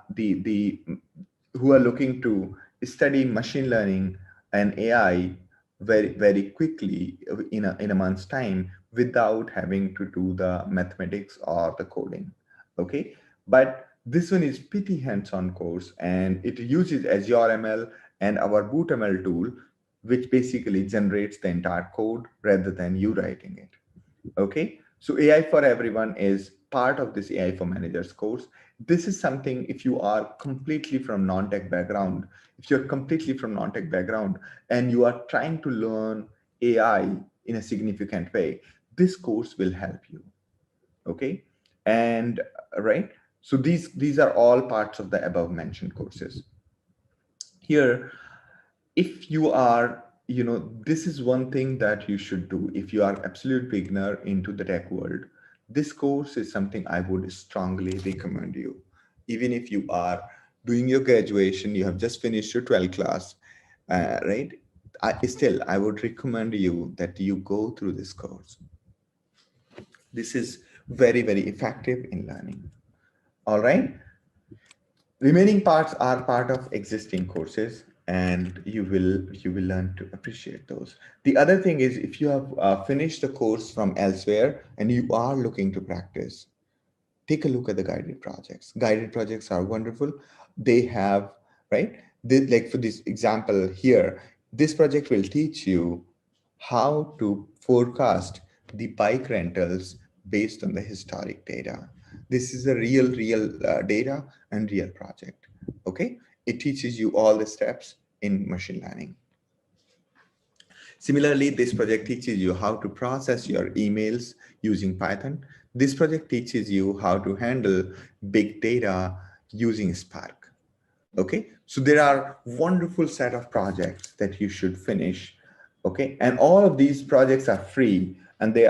who are looking to study machine learning and AI very quickly in a month's time without having to do the mathematics or the coding. Okay, but this one is pretty hands-on course, and it uses Azure ML and our BootML tool, which basically generates the entire code rather than you writing it. Okay, so AI for everyone is part of this AI for managers course. This is something, if you are completely from non-tech background, if you're completely from non-tech background and you are trying to learn AI in a significant way, this course will help you. Okay, and right, so these are all parts of the above mentioned courses. Here, if you are, this is one thing that you should do if you are absolute beginner into the tech world. This course is something I would strongly recommend you. Even if you are doing your graduation, you have just finished your 12th class, right? I would recommend you that you go through this course. This is very, very effective in learning. All right. Remaining parts are part of existing courses, and you will learn to appreciate those. The other thing is, if you have finished the course from elsewhere and you are looking to practice, take a look at the guided projects. Guided projects are wonderful. They have, right? Like for this example here, this project will teach you how to forecast the bike rentals based on the historic data. This is a real data and real project. Okay, it teaches you all the steps in machine learning. Similarly, this project teaches you how to process your emails using Python. This project teaches you how to handle big data using Spark. Okay, so there are wonderful set of projects that you should finish. Okay, and all of these projects are free, and they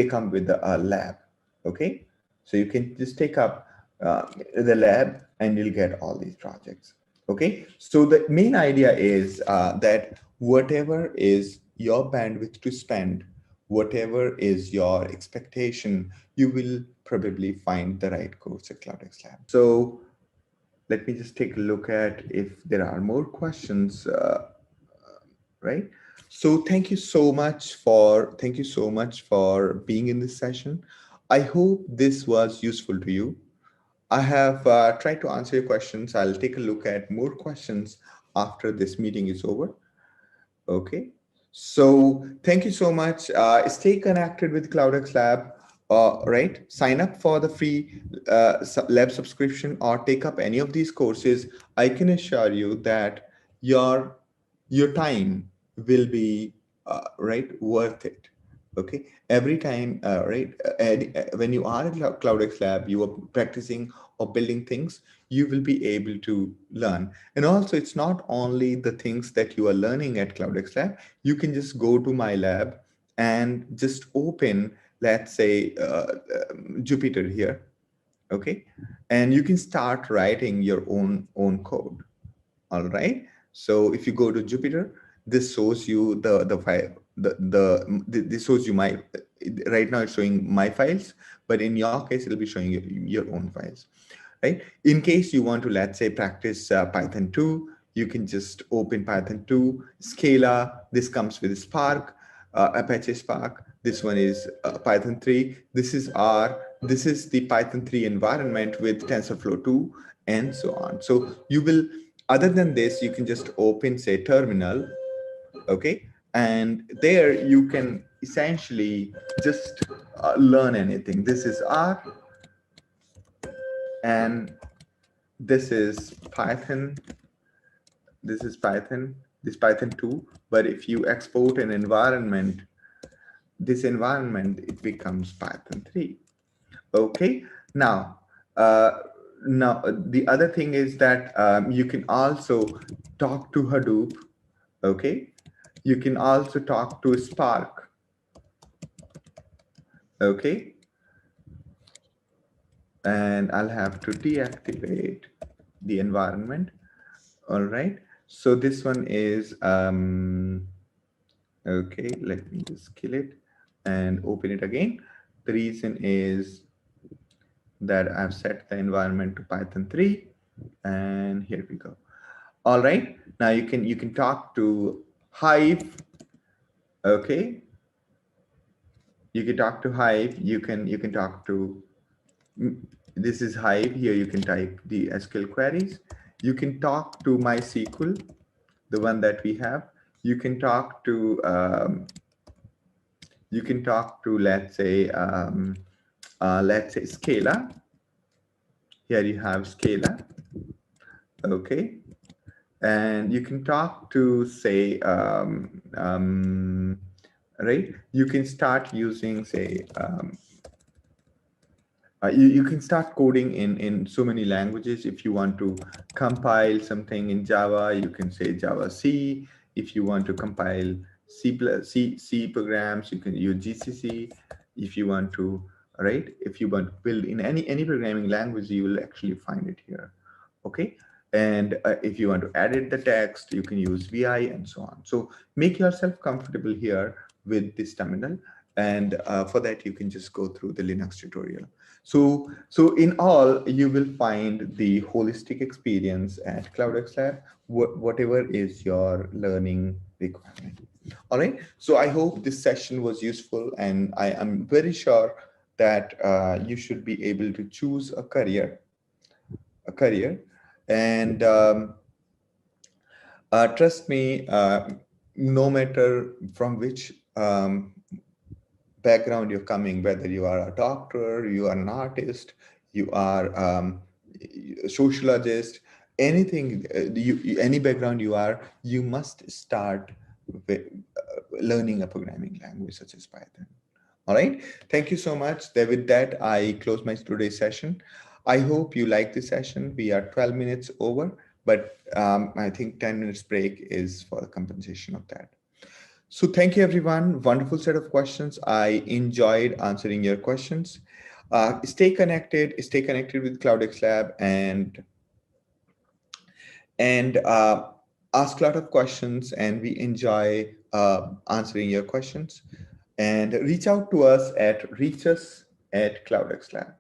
come with a lab. Okay, so you can just take up the lab and you'll get all these projects. Okay, so the main idea is that whatever is your bandwidth to spend, whatever is your expectation, you will probably find the right course at CloudxLab. So let me just take a look at if there are more questions, right? So thank you so much for being in this session. I hope this was useful to you. I have tried to answer your questions. I'll take a look at more questions after this meeting is over. Okay. So thank you so much. Stay connected with CloudxLab. Right. Sign up for the free lab subscription or take up any of these courses. I can assure you that your your time will be right worth it. Okay. Every time, right, when you are at CloudxLab, you are practicing or building things, you will be able to learn. And also, it's not only the things that you are learning at CloudxLab. You can just go to my lab and just open, let's say, Jupyter here. Okay. And you can start writing your own code. All right. So if you go to Jupyter, this shows you the file, this shows you my, right now it's showing my files, but in your case, it'll be showing you your own files, right? In case you want to, let's say, practice Python 2, you can just open Python 2, Scala. This comes with Spark, Apache Spark. This one is Python 3. This is the Python 3 environment with TensorFlow 2 and so on. So you will, other than this, you can just open, say, terminal, okay? And there you can essentially just learn anything. This is R, and this is Python, this is Python, this Python 2. But if you export an environment, this environment, it becomes Python 3. Okay. Now, the other thing is that you can also talk to Hadoop. Okay. You can also talk to Spark. Okay. And I'll have to deactivate the environment. All right. So this one is, okay, let me just kill it and open it again. The reason is that I've set the environment to Python 3, and here we go. All right. Now you can talk to Hive. Okay. You can talk to Hive. You can talk to, this is Hive. Here you can type the SQL queries. You can talk to MySQL, the one that we have. You can talk to let's say Scala. Here you have Scala. Okay. And you can talk to, say, right, you can start using, say, you can start coding in so many languages. If you want to compile something in Java, you can say Java C. If you want to compile C programs, you can use GCC. If you want to, right, if you want to build in any programming language, you will actually find it here. Okay. And if you want to edit the text, you can use VI and so on. So make yourself comfortable here with this terminal. And for that, you can just go through the Linux tutorial. So in all, you will find the holistic experience at CloudxLab, whatever is your learning requirement. All right. So I hope this session was useful, and I am very sure that you should be able to choose a career. And trust me, no matter from which background you're coming, whether you are a doctor, you are an artist, you are a sociologist, anything, any background you are, you must start with learning a programming language such as Python. All right. Thank you so much. With that, I close my today's session. I hope you like the session. We are 12 minutes over, but I think 10 minutes break is for the compensation of that. So thank you, everyone. Wonderful set of questions. I enjoyed answering your questions. Stay connected with CloudxLab, and ask a lot of questions, and we enjoy answering your questions. And reach out to us at CloudxLab.